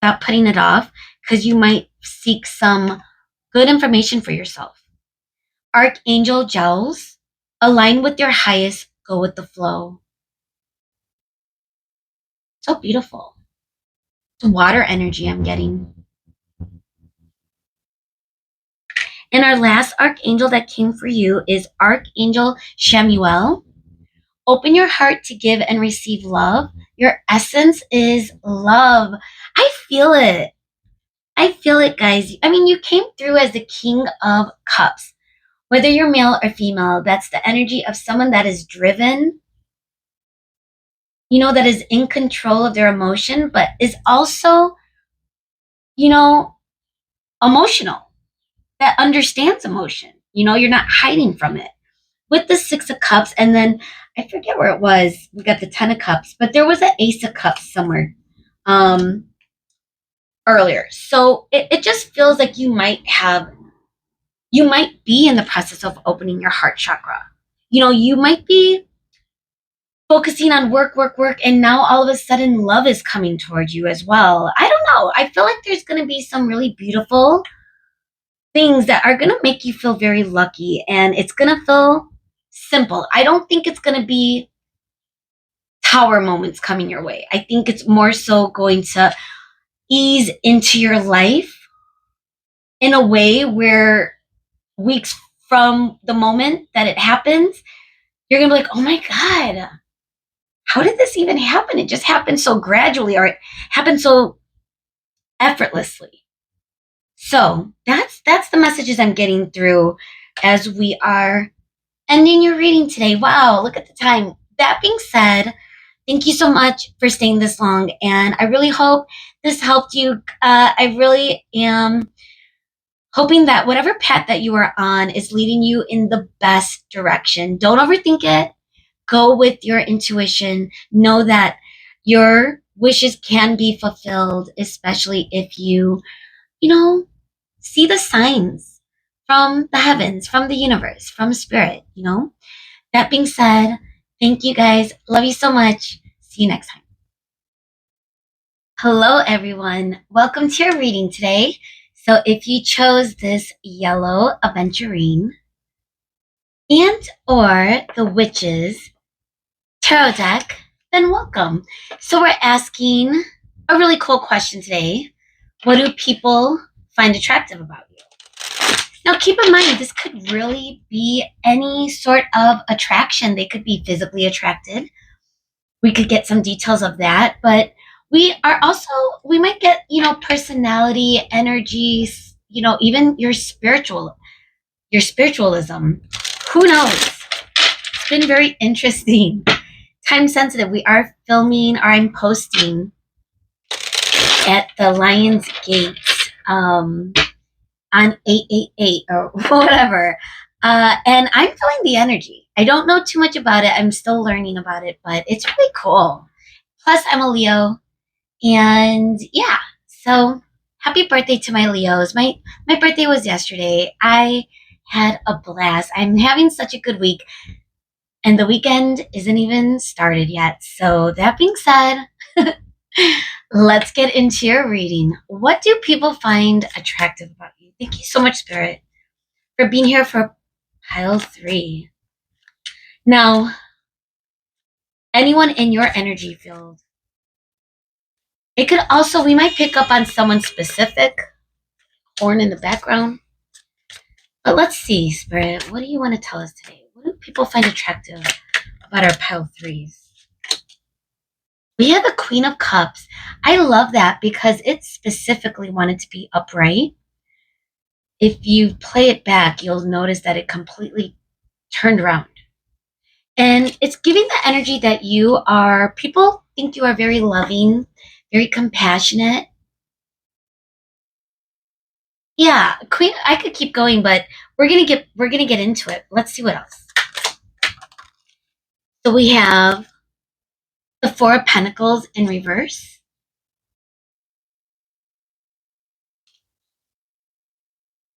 Stop putting it off, because you might seek some good information for yourself. Archangel Gels, align with your highest, go with the flow. So beautiful. It's water energy I'm getting. And our last archangel that came for you is Archangel Shamuel. Open your heart to give and receive love. Your essence is love. I feel it. I feel it, guys. I mean, you came through as the King of Cups. Whether you're male or female, that's the energy of someone that is driven, that is in control of their emotion, but is also, emotional, that understands emotion. You're not hiding from it. With the Six of Cups, and then I forget where it was. We got the Ten of Cups, but there was an Ace of Cups somewhere earlier. So it just feels like you might be in the process of opening your heart chakra. You might be focusing on work, work, work, and now all of a sudden love is coming towards you as well. I don't know. I feel like there's going to be some really beautiful things that are going to make you feel very lucky, and it's going to feel simple. I don't think it's going to be tower moments coming your way. I think it's more so going to ease into your life in a way where weeks from the moment that it happens, you're going to be like, oh my God, how did this even happen? It just happened so gradually, or it happened so effortlessly. So that's the messages I'm getting through as we are ending your reading today. Wow, look at the time. That being said, thank you so much for staying this long, and I really hope this helped you. I really am hoping that whatever path that you are on is leading you in the best direction. Don't overthink it. Go with your intuition. Know that your wishes can be fulfilled, especially if see the signs from the heavens, from the universe, from spirit. That being said, thank you guys. Love you so much. See you next time. Hello, everyone. Welcome to your reading today. So if you chose this yellow aventurine and or the witches tarot deck, then welcome. So we're asking a really cool question today. What do people find attractive about you? Now, keep in mind, this could really be any sort of attraction. They could be physically attracted. We could get some details of that, but we might get, personality, energies, even your spiritualism. Who knows? It's been very interesting. Time sensitive. We are filming, or I'm posting at the Lionsgate on 888 or whatever. And I'm feeling the energy. I don't know too much about it. I'm still learning about it, but it's really cool. Plus, I'm a Leo. And yeah, so happy birthday to my Leos. My birthday was yesterday. I had a blast. I'm having such a good week. And the weekend isn't even started yet. So that being said, let's get into your reading. What do people find attractive about you? Thank you so much, Spirit, for being here for pile 3. Now, anyone in your energy field. It could also, we might pick up on someone specific, horn in the background. But let's see, Spirit, what do you want to tell us today? What do people find attractive about our pile 3s? We have the Queen of Cups. I love that because it specifically wanted to be upright. If you play it back, you'll notice that it completely turned around. And it's giving the energy that people think you are very loving, very compassionate. Yeah, Queen, I could keep going, but we're gonna get into it. Let's see what else. So we have the Four of Pentacles in reverse.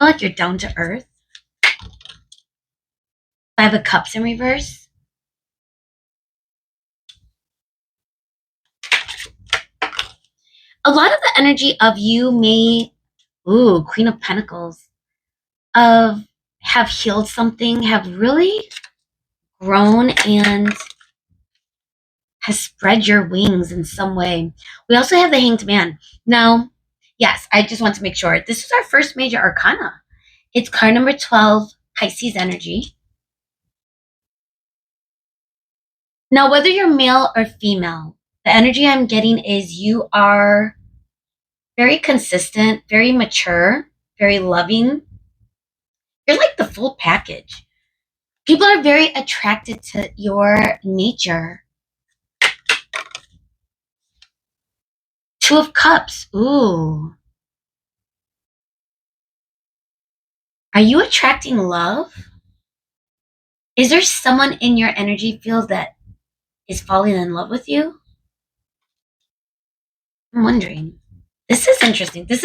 I feel like you're down to earth. Five of Cups in reverse. A lot of the energy of you may, Queen of Pentacles, of have healed something, have really grown and has spread your wings in some way. We also have the Hanged Man. Now, yes, I just want to make sure. This is our first major arcana. It's card number 12, Pisces energy. Now, whether you're male or female, the energy I'm getting is you are very consistent, very mature, very loving. You're like the full package. People are very attracted to your nature. Two of Cups. Ooh. Are you attracting love? Is there someone in your energy field that is falling in love with you? I'm wondering. This is interesting. This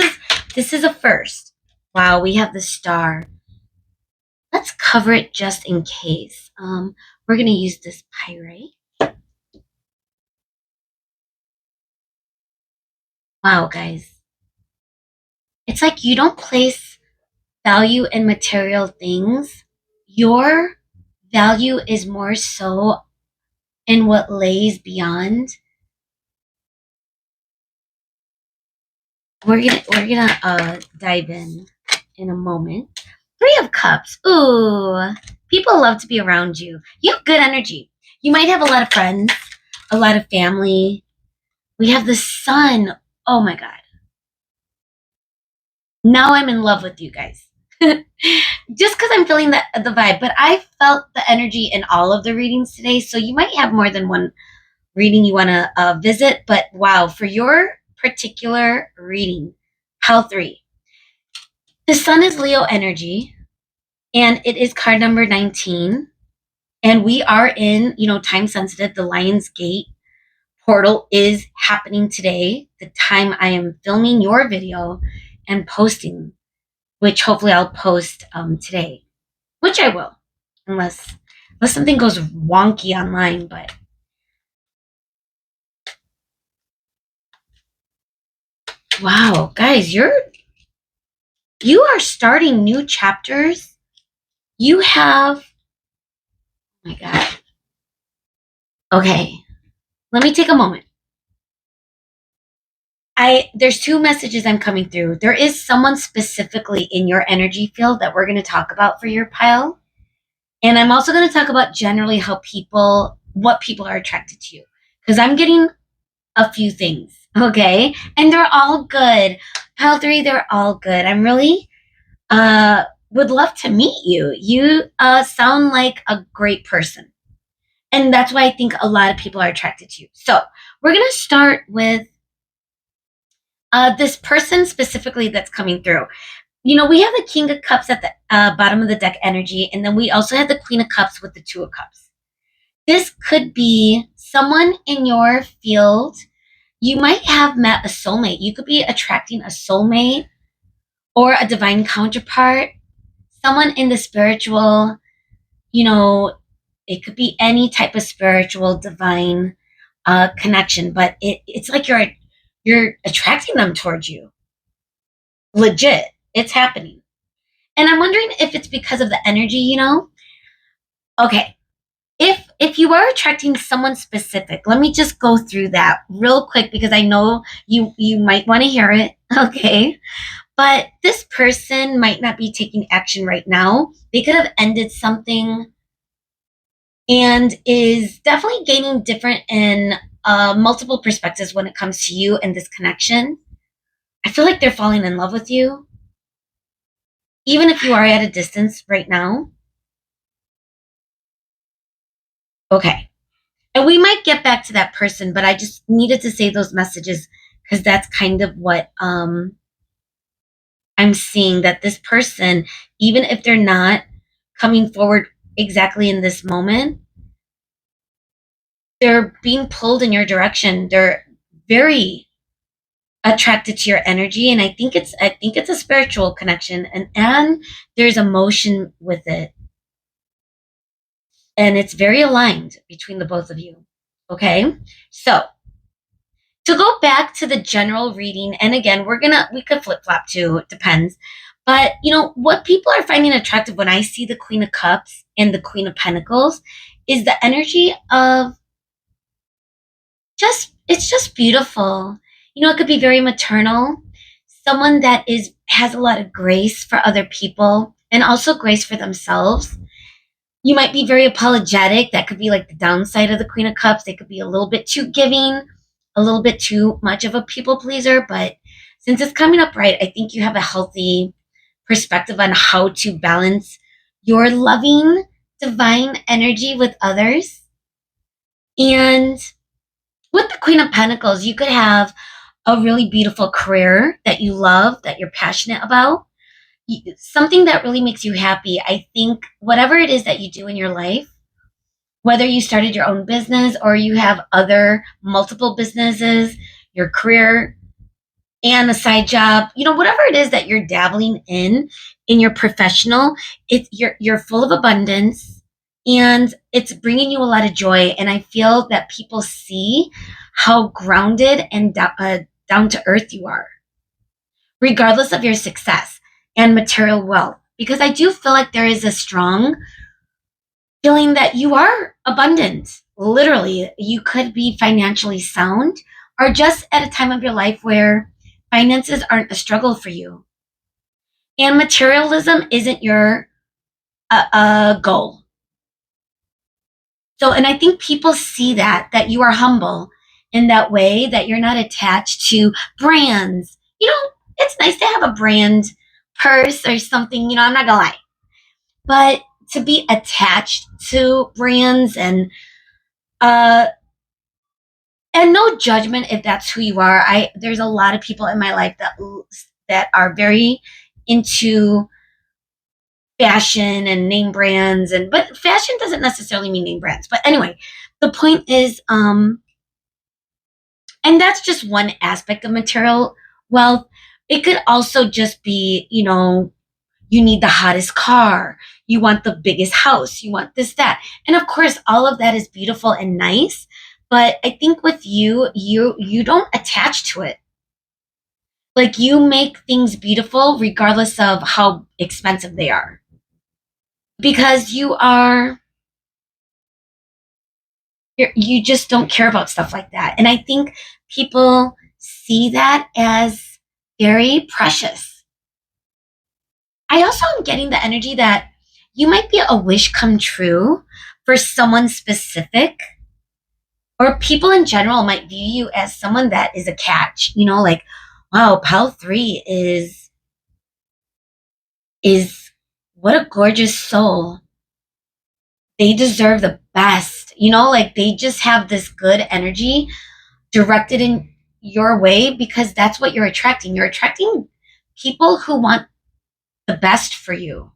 is a first. Wow, we have the Star. Let's cover it just in case. We're gonna use this pyrite. Wow, guys. It's like you don't place value in material things. Your value is more so in what lays beyond. We're gonna dive in a moment. Three of Cups. Ooh, people love to be around you. You have good energy. You might have a lot of friends, a lot of family. We have the Sun. Oh my God. Now I'm in love with you guys. Just because I'm feeling the vibe, but I felt the energy in all of the readings today. So you might have more than one reading you want to visit. But wow, for your particular reading, pile 3. The Sun is Leo energy, and it is card number 19. And we are in, time sensitive. The Lionsgate portal is happening today, the time I am filming your video and posting, which hopefully I'll post today, which I will, unless something goes wonky online. But wow, guys, you are starting new chapters. You have, oh my God. Okay, let me take a moment. There's 2 messages I'm coming through. There is someone specifically in your energy field that we're going to talk about for your pile. And I'm also going to talk about generally what people are attracted to you. Because I'm getting a few things, okay? And they're all good. Pile 3, they're all good. I'm really would love to meet you. You sound like a great person. And that's why I think a lot of people are attracted to you. So we're going to start with this person specifically that's coming through. We have the King of Cups at the bottom of the deck energy, and then we also have the Queen of Cups with the Two of Cups. This could be someone in your field. You might have met a soulmate. You could be attracting a soulmate or a divine counterpart, someone in the spiritual, it could be any type of spiritual, divine connection, but it's like you're attracting them towards you. Legit. It's happening. And I'm wondering if it's because of the energy. Okay. If you are attracting someone specific, let me just go through that real quick because I know you might want to hear it. Okay. But this person might not be taking action right now. They could have ended something and is definitely gaining different and multiple perspectives when it comes to you and this connection. I feel like they're falling in love with you, even if you are at a distance right now. Okay. And we might get back to that person, but I just needed to say those messages because that's kind of what I'm seeing, that this person, even if they're not coming forward exactly in this moment, they're being pulled in your direction. They're very attracted to your energy, and I think it's a spiritual connection, and there's emotion with it, and it's very aligned between the both of you. Okay, so to go back to the general reading, and again, we could flip flop too, it depends. But what people are finding attractive when I see the Queen of Cups and the Queen of Pentacles is the energy of it's just beautiful. It could be very maternal, someone that is has a lot of grace for other people and also grace for themselves. You might be very apologetic. That could be like the downside of the Queen of Cups. They could be a little bit too giving, a little bit too much of a people pleaser. But since it's coming up right, I think you have a healthy perspective on how to balance your loving, divine energy with others. And with the Queen of Pentacles, you could have a really beautiful career that you love, that you're passionate about, something that really makes you happy. I think whatever it is that you do in your life, whether you started your own business or you have other multiple businesses, your career and a side job, whatever it is that you're dabbling in your professional, you're full of abundance and it's bringing you a lot of joy. And I feel that people see how grounded and down to earth you are, regardless of your success and material wealth. Because I do feel like there is a strong feeling that you are abundant. Literally, you could be financially sound or just at a time of your life where finances aren't a struggle for you. And materialism isn't your goal. So, and I think people see that you are humble in that way, that you're not attached to brands. It's nice to have a brand purse or something, I'm not gonna lie. But to be attached to brands uh and no judgment if that's who you are. There's a lot of people in my life that are very into fashion and name brands, but fashion doesn't necessarily mean name brands. But anyway, the point is and that's just one aspect of material wealth. It could also just be, you need the hottest car, you want the biggest house, you want this, that. And of course, all of that is beautiful and nice. But I think with you don't attach to it. Like you make things beautiful regardless of how expensive they are. Because you just don't care about stuff like that. And I think people see that as very precious. I also am getting the energy that you might be a wish come true for someone specific, or people in general might view you as someone that is a catch, like, wow, Pal 3 is what a gorgeous soul. They deserve the best, like they just have this good energy directed in your way because that's what you're attracting. You're attracting people who want the best for you,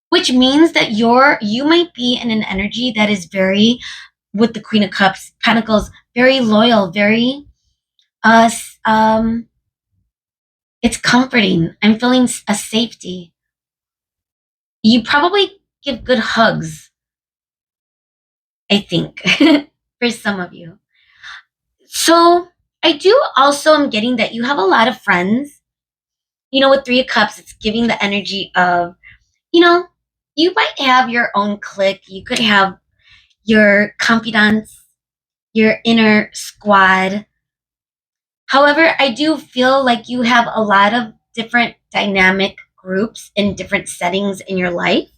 which means that you might be in an energy that is very, with the Queen of Cups, Pentacles, very loyal, very uh um it's comforting. I'm feeling a safety. You probably give good hugs, I think, for some of you. So I do also am getting that you have a lot of friends. With Three of Cups, it's giving the energy of, you know, you might have your own clique. You could have your confidants, your inner squad. However, I do feel like you have a lot of different dynamic groups in different settings in your life.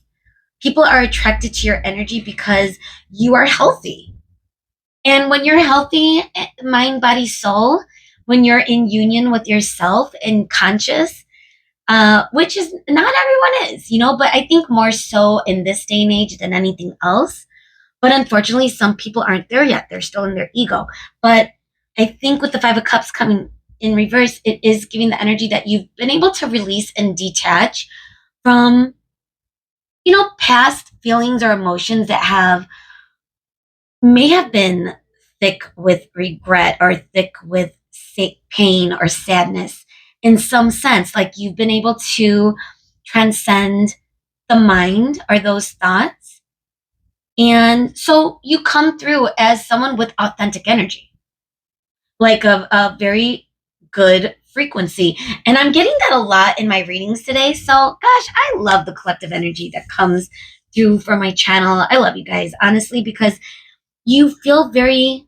People are attracted to your energy because you are healthy. And when you're healthy, mind, body, soul, when you're in union with yourself and conscious, which is not everyone is, but I think more so in this day and age than anything else. But unfortunately, some people aren't there yet. They're still in their ego. But I think with the Five of Cups coming in reverse, it is giving the energy that you've been able to release and detach from, past feelings or emotions that have may have been thick with regret or thick with pain or sadness in some sense. Like you've been able to transcend the mind or those thoughts. And so you come through as someone with authentic energy, like a very good frequency. And I'm getting that a lot in my readings today. So, gosh, I love the collective energy that comes through for my channel. I love you guys, honestly, because you feel very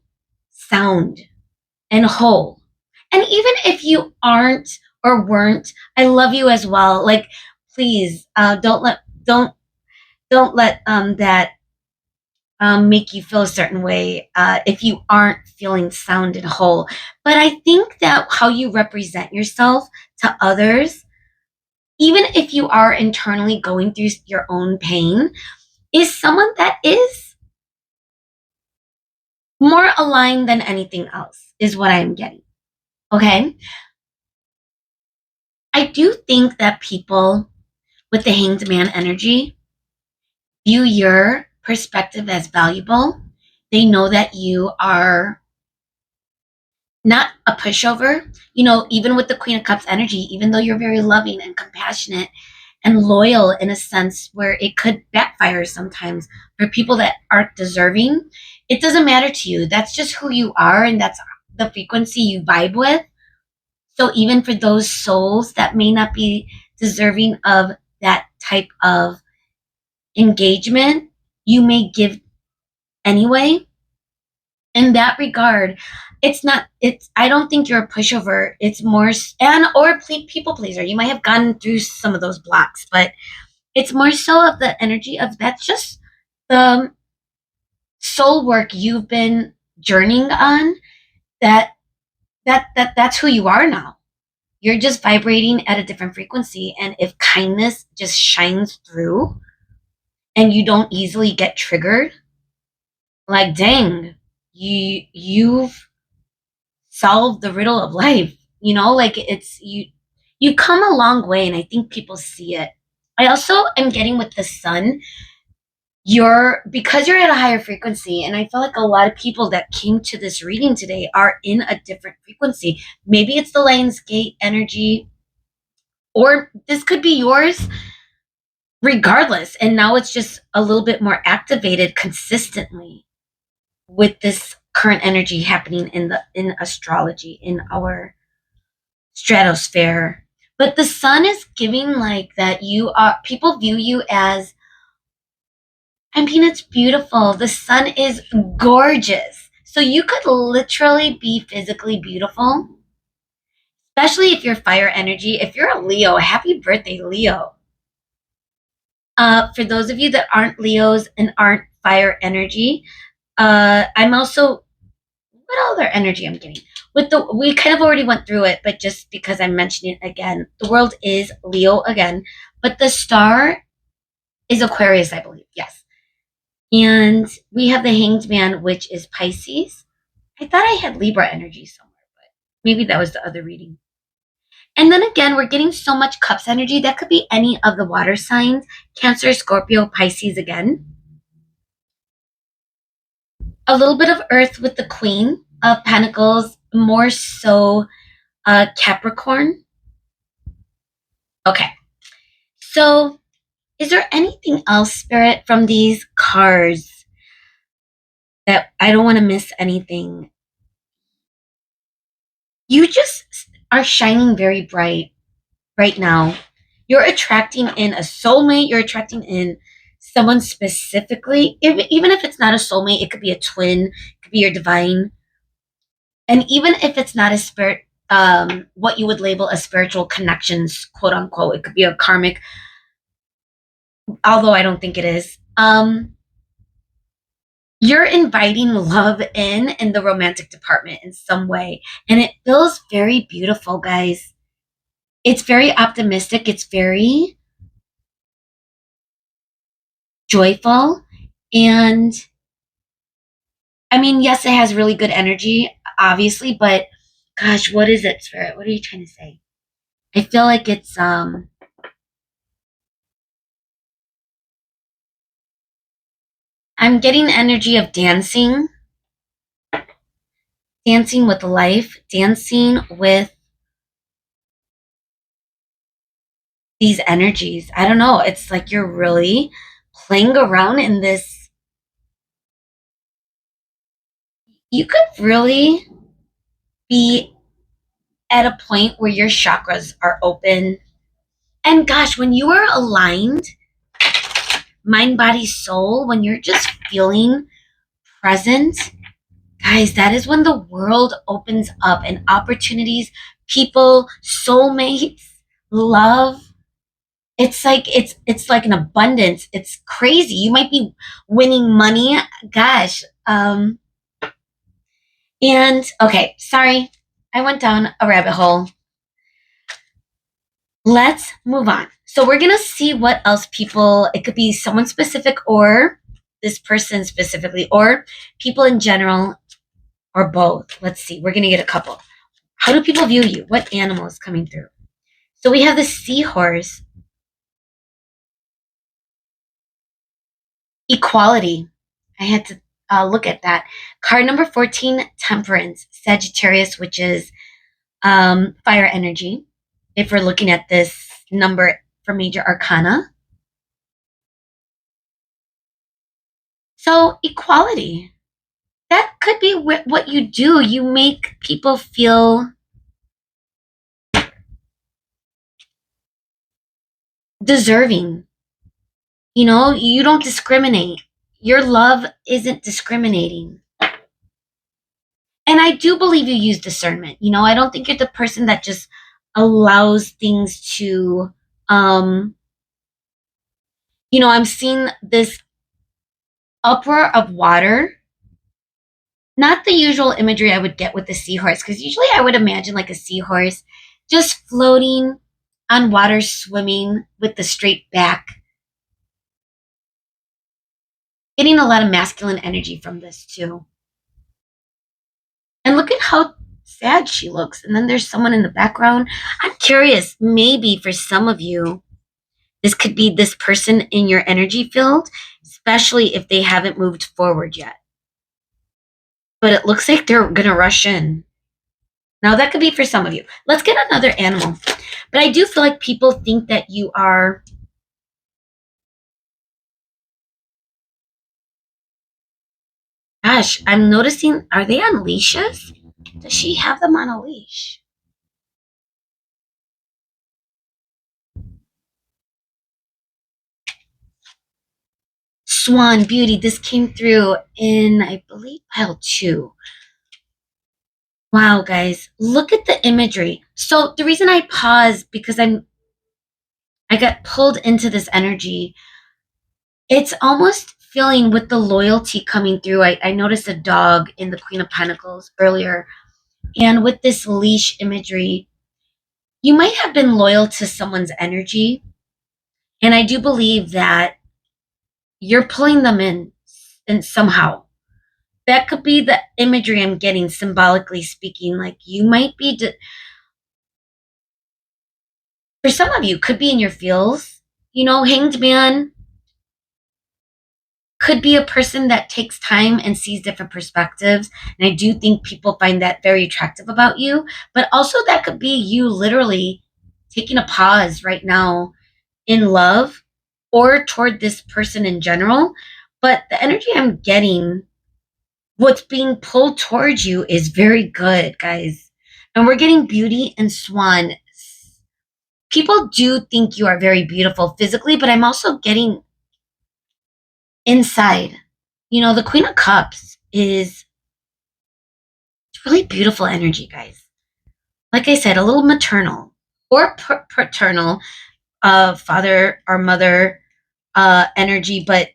sound and whole. And even if you aren't or weren't, I love you as well. Like, please, don't let that make you feel a certain way if you aren't feeling sound and whole. But I think that how you represent yourself to others, even if you are internally going through your own pain, is someone that is more aligned than anything else, is what I'm getting. Okay? I do think that people with the hanged man energy view your perspective as valuable. They know that you are not a pushover. You know, even with the Queen of Cups energy, even though you're very loving and compassionate and loyal in a sense where it could backfire sometimes for people that aren't deserving, it doesn't matter to you. That's just who you are, and that's the frequency you vibe with. So even for those souls that may not be deserving of that type of engagement, you may give anyway. In that regard, I don't think you're a pushover. It's more and or people pleaser. You might have gone through some of those blocks, but it's more so of the energy of that's just the soul work you've been journeying on. That's who you are now. You're just vibrating at a different frequency, and if kindness just shines through and you don't easily get triggered, like dang, you've solved the riddle of life. You know, like you come a long way, and I think people see it. I also am getting with the sun, because you're at a higher frequency, and I feel like a lot of people that came to this reading today are in a different frequency. Maybe it's the Lionsgate energy, or this could be yours regardless, and now it's just a little bit more activated consistently with this current energy happening in astrology, in our stratosphere. But the sun is giving like that you are, people view you as, I mean, it's beautiful. The sun is gorgeous. So you could literally be physically beautiful, especially if you're fire energy. If you're a Leo, happy birthday, Leo. For those of you that aren't Leos and aren't fire energy, I'm also, what other energy I'm getting? We kind of already went through it, but just because I'm mentioning it again, the world is Leo again, but the star is Aquarius, I believe. Yes. And we have the Hanged Man, which is Pisces. I thought I had Libra energy somewhere, but maybe that was the other reading. And then again, we're getting so much Cups energy. That could be any of the water signs: Cancer, Scorpio, Pisces again. A little bit of Earth with the Queen of Pentacles, more so Capricorn. Okay. So, is there anything else, Spirit, from these cards that I don't want to miss anything? You just are shining very bright right now. You're attracting in a soulmate. You're attracting in someone specifically. Even if it's not a soulmate, it could be a twin, it could be your divine. And even if it's not a spirit, what you would label as spiritual connections, quote unquote, it could be a karmic, although I don't think it is. You're inviting love in the romantic department in some way, and it feels very beautiful, guys. It's very optimistic. It's very joyful, and I mean, yes, it has really good energy, obviously, but gosh, what is it, Spirit? What are you trying to say? I feel like it's I'm getting the energy of dancing, dancing with life, dancing with these energies. I don't know. It's like you're really playing around in this. You could really be at a point where your chakras are open. And gosh, when you are aligned, mind, body, soul, when you're just feeling present, guys, that is when the world opens up and opportunities, people, soulmates, love. It's like an abundance. It's crazy. You might be winning money. Gosh. And okay, sorry. I went down a rabbit hole. Let's move on. So we're going to see what else people, it could be someone specific or this person specifically, or people in general, or both. Let's see. We're going to get a couple. How do people view you? What animal is coming through? So we have the seahorse. Equality. I had to look at that. Card number 14, Temperance, Sagittarius, which is fire energy. If we're looking at this number for major arcana. So, equality. That could be what you do. You make people feel deserving. You know, you don't discriminate. Your love isn't discriminating. And I do believe you use discernment. You know, I don't think you're the person that just allows things to, um, I'm seeing this uproar of water, not the usual imagery I would get with the seahorse, because usually I would imagine like a seahorse just floating on water, swimming with the straight back. Getting a lot of masculine energy from this too. And look at how sad she looks. And then there's someone in the background. I'm curious, maybe for some of you, this could be this person in your energy field, especially if they haven't moved forward yet. But it looks like they're going to rush in. Now, that could be for some of you. Let's get another animal. But I do feel like people think that you are. Gosh, I'm noticing. Are they on leashes? Does she have them on a leash? Swan Beauty. This came through in, I believe, pile 2. Wow, guys, look at the imagery. So the reason I paused because I got pulled into this energy. It's almost feeling with the loyalty coming through. I noticed a dog in the Queen of Pentacles earlier, and with this leash imagery, you might have been loyal to someone's energy, and I do believe that you're pulling them in, and somehow that could be the imagery I'm getting, symbolically speaking. Like you might be for some of you could be in your feels. Hanged man could be a person that takes time and sees different perspectives, and I do think people find that very attractive about you. But also that could be you literally taking a pause right now in love or toward this person in general. But the energy I'm getting, what's being pulled towards you is very good, guys. And we're getting beauty and swan. People do think you are very beautiful physically, but I'm also getting inside. The Queen of Cups is really beautiful energy, guys. Like I said, a little maternal or paternal, father or mother energy, but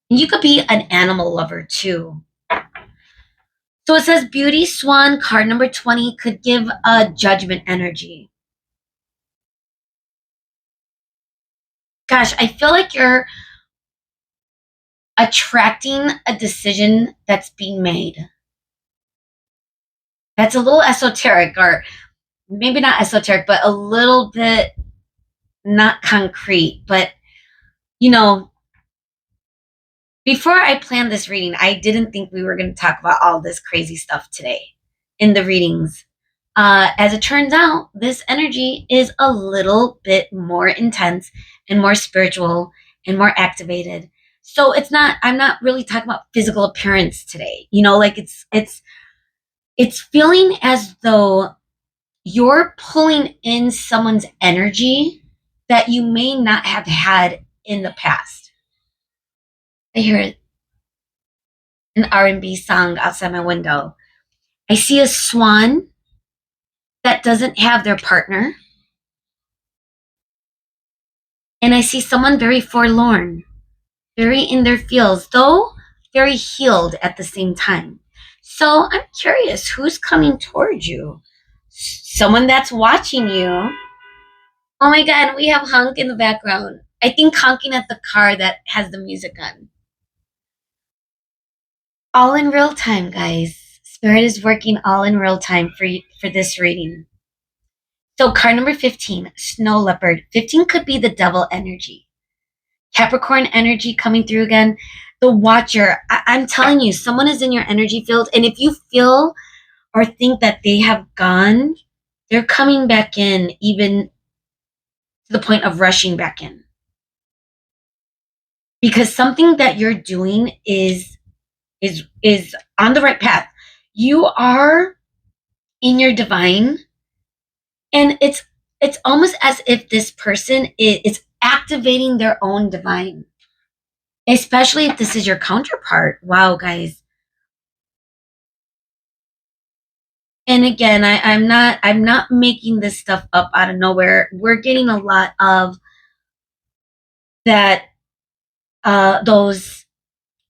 you could be an animal lover too. So it says Beauty Swan, card number 20, could give a judgment energy. Gosh, I feel like you're attracting a decision that's being made. That's a little esoteric, or maybe not esoteric, but a little bit not concrete. But, you know, Before I planned this reading, I didn't think we were going to talk about all this crazy stuff today in the readings. As it turns out, this energy is a little bit more intense and more spiritual and more activated. So I'm not really talking about physical appearance today. Like it's feeling as though you're pulling in someone's energy that you may not have had in the past. I hear an R&B song outside my window. I see a swan that doesn't have their partner, and I see someone very forlorn, very in their feels, though very healed at the same time. So I'm curious, who's coming towards you? Someone that's watching you. Oh my God, we have honk in the background. I think honking at the car that has the music on. All in real time, guys. Spirit is working all in real time for this reading. So card number 15, Snow Leopard. 15 could be the devil energy. Capricorn energy coming through again. The Watcher. I'm telling you, someone is in your energy field. And if you feel or think that they have gone, they're coming back in, even to the point of rushing back in. Because something that you're doing is on the right path. You are in your divine, and it's almost as if this person is activating their own divine, especially if this is your counterpart. Wow, guys. And again, I'm not making this stuff up out of nowhere. We're getting a lot of that those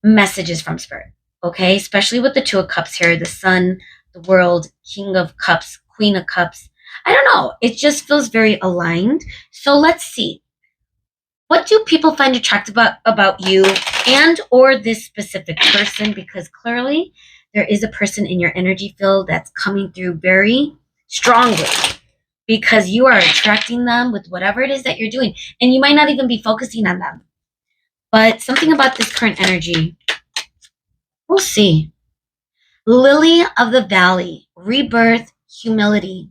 messages from spirit. Okay, especially with the Two of Cups here, the Sun, the World, King of Cups, Queen of Cups. I don't know. It just feels very aligned. So let's see. What do people find attractive about you and or this specific person? Because clearly there is a person in your energy field that's coming through very strongly, because you are attracting them with whatever it is that you're doing. And you might not even be focusing on them. But something about this current energy, we'll see. Lily of the Valley, rebirth, humility.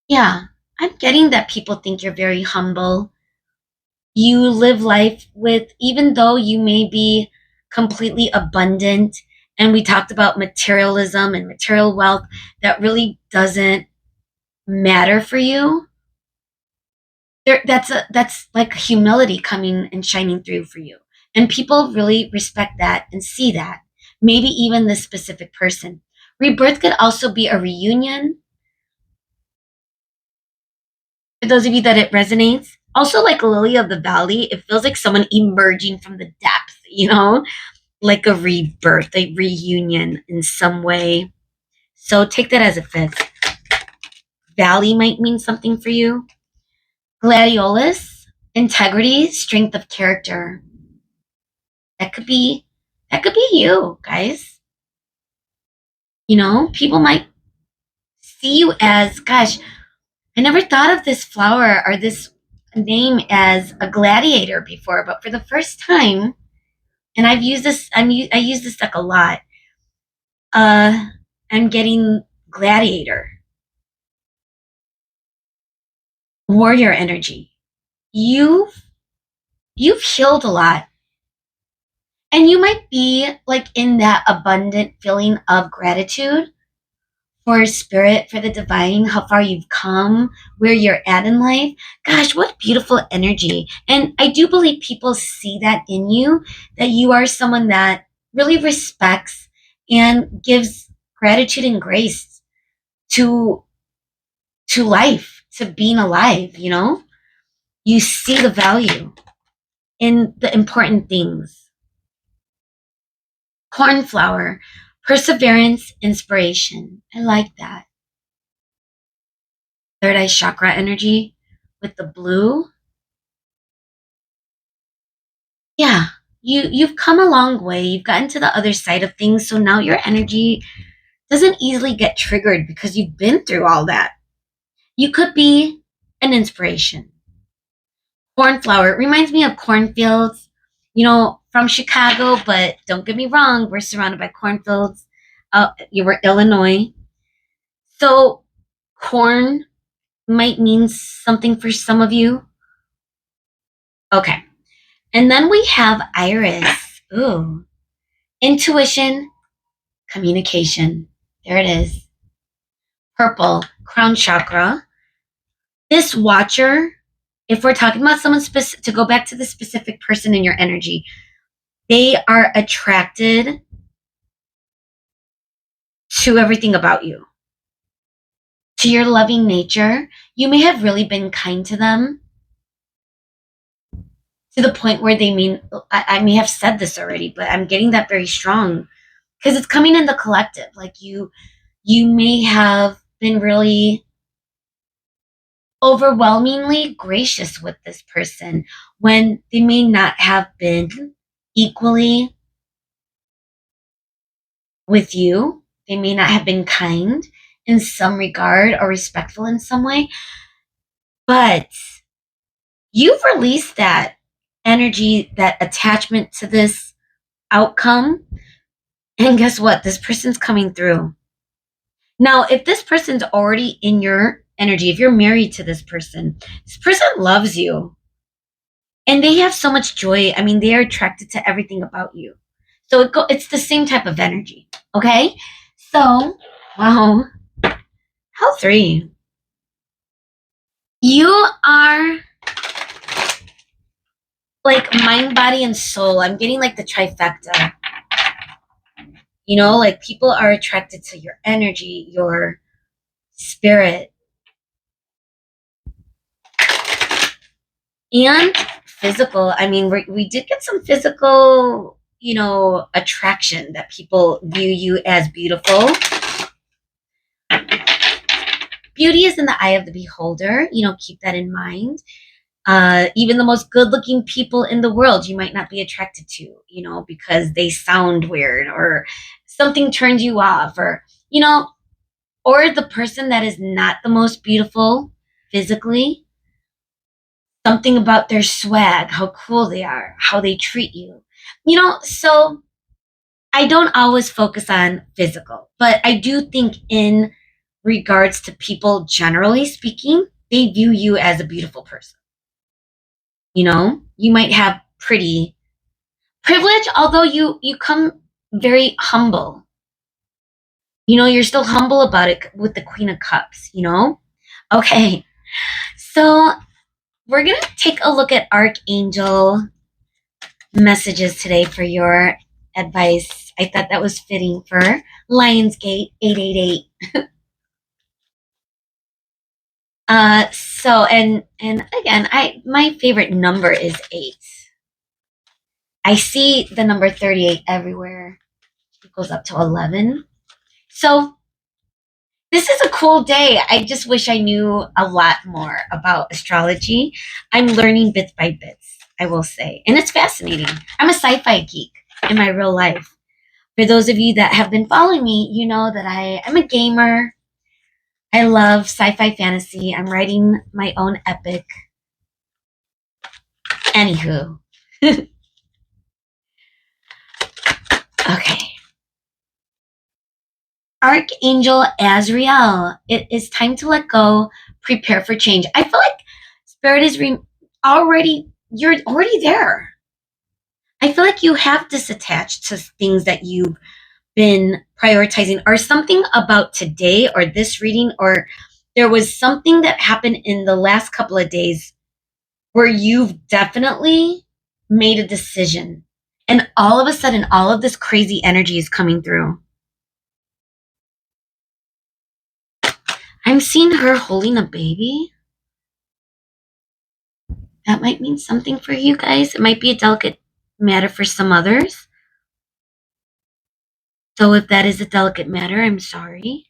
Yeah, I'm getting that people think you're very humble. You live life with, even though you may be completely abundant, and we talked about materialism and material wealth, that really doesn't matter for you. That's like humility coming and shining through for you. And people really respect that and see that. Maybe even this specific person. Rebirth could also be a reunion. For those of you that it resonates, also like Lily of the Valley, it feels like someone emerging from the depth, like a rebirth, a reunion in some way. So take that as it fits. Valley might mean something for you. Gladiolus, integrity, strength of character. That could be you, guys. People might see you as, gosh, I never thought of this flower or this name as a gladiator before, but for the first time, and I use this deck a lot. I'm getting gladiator, warrior energy. You've healed a lot, and you might be like in that abundant feeling of gratitude for spirit, for the divine, how far you've come, where you're at in life. Gosh, what beautiful energy. And I do believe people see that in you, that you are someone that really respects and gives gratitude and grace to life, to being alive. You see the value in the important things. Cornflower, perseverance, inspiration. I like that. Third eye chakra energy with the blue. Yeah, you've come a long way. You've gotten to the other side of things, so now your energy doesn't easily get triggered because you've been through all that. You could be an inspiration. Cornflower, it reminds me of cornfields from Chicago, but don't get me wrong, we're surrounded by cornfields. You were Illinois. So corn might mean something for some of you. Okay. And then we have Iris. Ooh. Intuition, communication. There it is. Purple, crown chakra. This watcher, if we're talking about someone specific, to go back to the specific person in your energy, they are attracted to everything about you, to your loving nature. You may have really been kind to them to the point where they mean, I may have said this already, but I'm getting that very strong because it's coming in the collective. Like you may have been really overwhelmingly gracious with this person when they may not have been equally with you. They may not have been kind in some regard or respectful in some way, but you've released that energy, that attachment to this outcome. And guess what? This person's coming through. Now, if this person's already in your energy, if you're married to this person loves you and they have so much joy. I mean, they are attracted to everything about you. So it's the same type of energy. Okay. So, wow. How three? You are like mind, body, and soul. I'm getting like the trifecta. Like people are attracted to your energy, your spirit, and physical. I mean, we did get some physical, attraction that people view you as beautiful. Beauty is in the eye of the beholder. Keep that in mind. Even the most good-looking people in the world, you might not be attracted to, because they sound weird or something turns you off, or the person that is not the most beautiful physically, something about their swag, how cool they are, how they treat you. So I don't always focus on physical, but I do think in regards to people generally speaking, they view you as a beautiful person. You might have pretty privilege, although you come very humble. You're still humble about it with the Queen of Cups, Okay. So we're going to take a look at Archangel messages today for your advice. I thought that was fitting for Lionsgate 888. And again, my favorite number is 8. I see the number 38 everywhere. It goes up to 11. So this is a cool day. I just wish I knew a lot more about astrology. I'm learning bits by bits, I will say. And it's fascinating. I'm a sci-fi geek in my real life. For those of you that have been following me, you know that I'm a gamer. I love sci-fi fantasy. I'm writing my own epic. Anywho. Okay. Archangel Azrael. It is time to let go, prepare for change. I feel like Spirit is you're already there. I feel like you have disattached to things that you've been prioritizing, or something about today or this reading, or there was something that happened in the last couple of days where you've definitely made a decision. And all of a sudden, all of this crazy energy is coming through. I'm seeing her holding a baby. That might mean something for you guys. It might be a delicate matter for some others. So if that is a delicate matter, I'm sorry.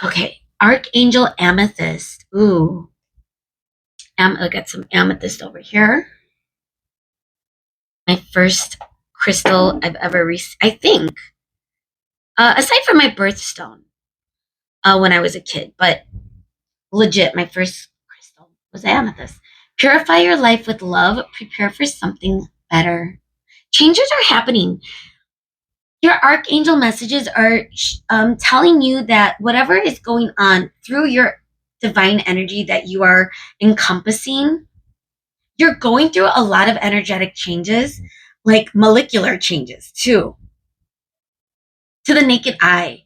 Okay, Archangel Amethyst. Ooh. I'll get some amethyst over here. My first crystal I've ever received, I think. Aside from my birthstone when I was a kid, but legit, my first crystal. was amethyst. Purify your life with love. Prepare for something better. Changes are happening. Your archangel messages are telling you that whatever is going on through your divine energy that you are encompassing, you're going through a lot of energetic changes, like molecular changes too, to the naked eye.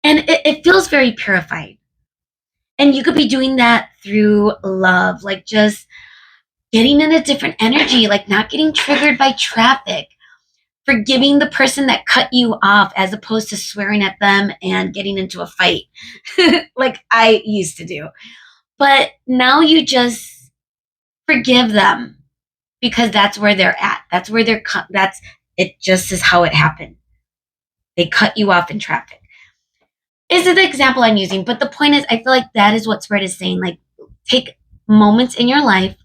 And it feels very purified. And you could be doing that through love, like just getting in a different energy, like not getting triggered by traffic, forgiving the person that cut you off as opposed to swearing at them and getting into a fight like I used to do. But now you just forgive them because that's where they're at. That's where that's it, just is how it happened. They cut you off in traffic. Is it the example I'm using? But the point is, I feel like that is what Spirit is saying. Like, take moments in your life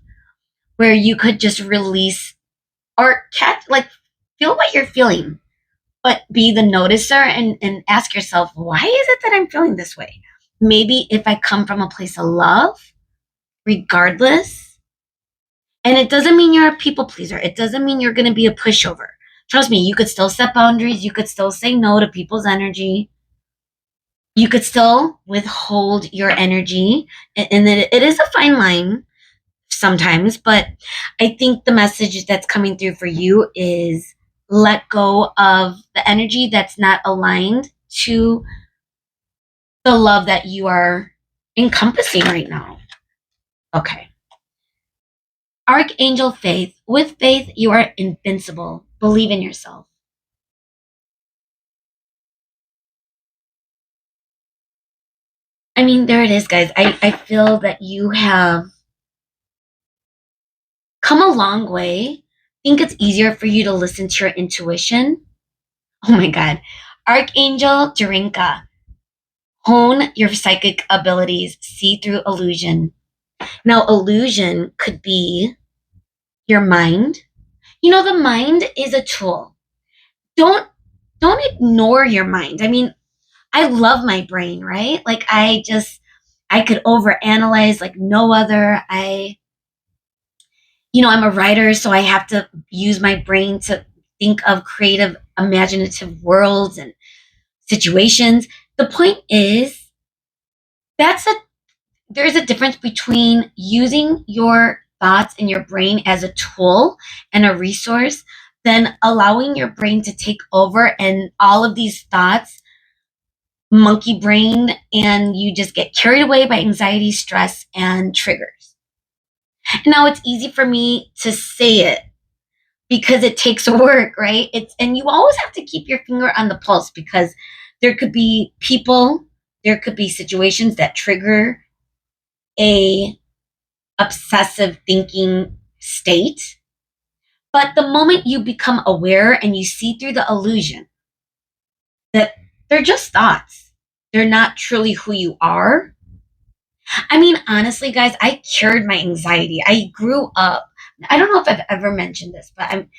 where you could just release or catch, like, feel what you're feeling, but be the noticer and ask yourself, why is it that I'm feeling this way? Maybe if I come from a place of love, regardless, and it doesn't mean you're a people pleaser. It doesn't mean you're going to be a pushover. Trust me, you could still set boundaries. You could still say no to people's energy. You could still withhold your energy. And it is a fine line sometimes, but I think the message that's coming through for you is let go of the energy that's not aligned to the love that you are encompassing right now. Okay. Archangel Faith. With faith, you are invincible. Believe in yourself. I mean, there it is, guys. I feel that you have come a long way. I think it's easier for you to listen to your intuition. Oh my God. Archangel Dorinka. Hone your psychic abilities. See through illusion. Now, illusion could be your mind. You know, the mind is a tool. Don't don't ignore your mind. I mean, I love my brain, right? Like I could overanalyze like no other. I'm a writer, so I have to use my brain to think of creative, imaginative worlds and situations. The point is, that's a there's a difference between using your thoughts and your brain as a tool and a resource than allowing your brain to take over and all of these thoughts monkey brain and you just get carried away by anxiety, stress, and triggers. Now it's easy for me to say it because it takes work, right? And you always have to keep your finger on the pulse because there could be people, there could be situations that trigger a obsessive thinking state. But the moment you become aware and you see through the illusion that they're just thoughts, they're not truly who you are. I mean, honestly, guys, I cured my anxiety. I grew up. I don't know if I've ever mentioned this, but I'm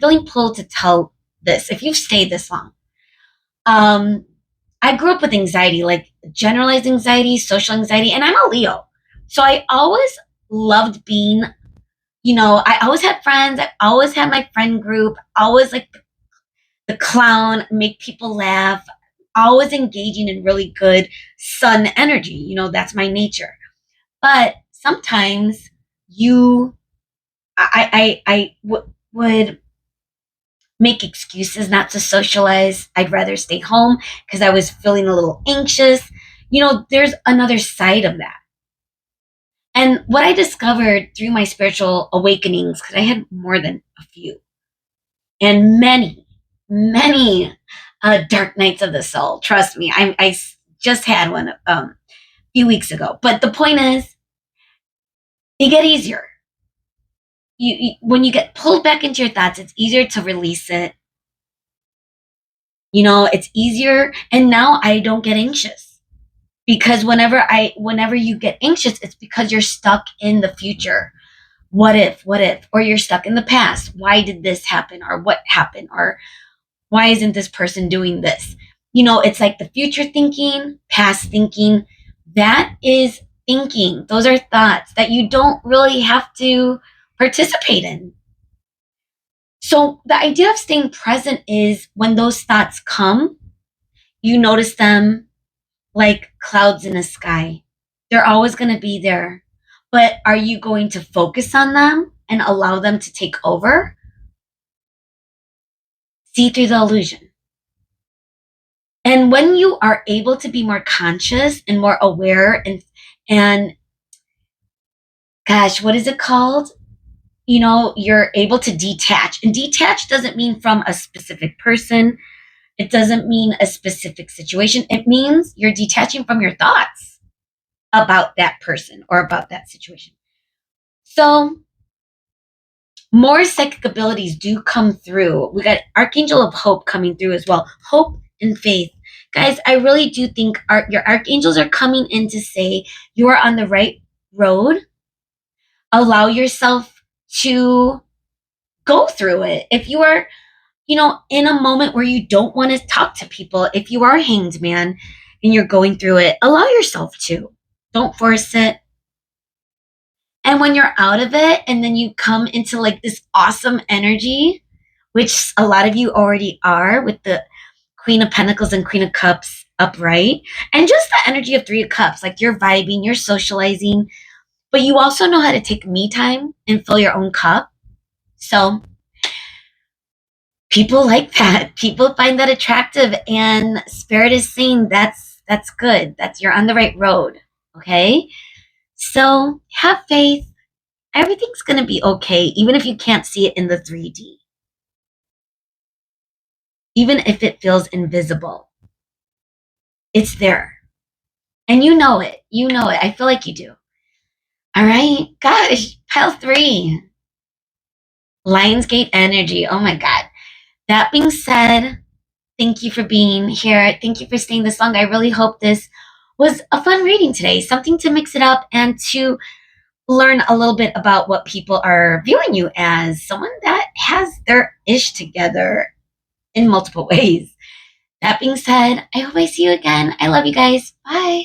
feeling pulled to tell this. If you've stayed this long, um, I grew up with anxiety, like generalized anxiety, social anxiety, and I'm a Leo. So I always loved being, I always had friends. I always had my friend group, always like the clown, make people laugh, always engaging in really good sun energy. That's my nature. But sometimes you, would make excuses not to socialize. I'd rather stay home because I was feeling a little anxious. There's another side of that. And what I discovered through my spiritual awakenings, because I had more than a few, and many, many dark nights of the soul. Trust me, I just had one a few weeks ago. But the point is, they get easier. When you get pulled back into your thoughts, it's easier to release it. It's easier. And now I don't get anxious because whenever you get anxious, it's because you're stuck in the future. What if, or you're stuck in the past. Why did this happen? Or what happened? Or why isn't this person doing this? It's like the future thinking, past thinking. That is thinking. Those are thoughts that you don't really have to participate in. So the idea of staying present is when those thoughts come, you notice them like clouds in the sky. They're always going to be there. But are you going to focus on them and allow them to take over? See through the illusion. And when you are able to be more conscious and more aware and gosh, what is it called? You're able to detach. And detach doesn't mean from a specific person. It doesn't mean a specific situation. It means you're detaching from your thoughts about that person or about that situation. So more psychic abilities do come through. We got Archangel of Hope coming through as well. Hope and faith. Guys, I really do think your archangels are coming in to say you are on the right road. Allow yourself to go through it. If you are, in a moment where you don't want to talk to people, if you are hanged man and you're going through it, allow yourself to. Don't force it. And when you're out of it and then you come into like this awesome energy, which a lot of you already are with the Queen of Pentacles and Queen of Cups upright, and just the energy of Three of Cups, like you're vibing, you're socializing, but you also know how to take me time and fill your own cup. So people like that. People find that attractive, and Spirit is saying that's good. That's you're on the right road. Okay? So have faith. Everything's gonna be okay, even if you can't see it in the 3D. Even if it feels invisible. It's there. And you know it. You know it. I feel like you do. All right. Gosh, pile 3. Lionsgate energy. Oh my God. That being said, thank you for being here. Thank you for staying this long. I really hope this was a fun reading today, something to mix it up and to learn a little bit about what people are viewing you as, someone that has their ish together in multiple ways. That being said, I hope I see you again. I love you guys. Bye.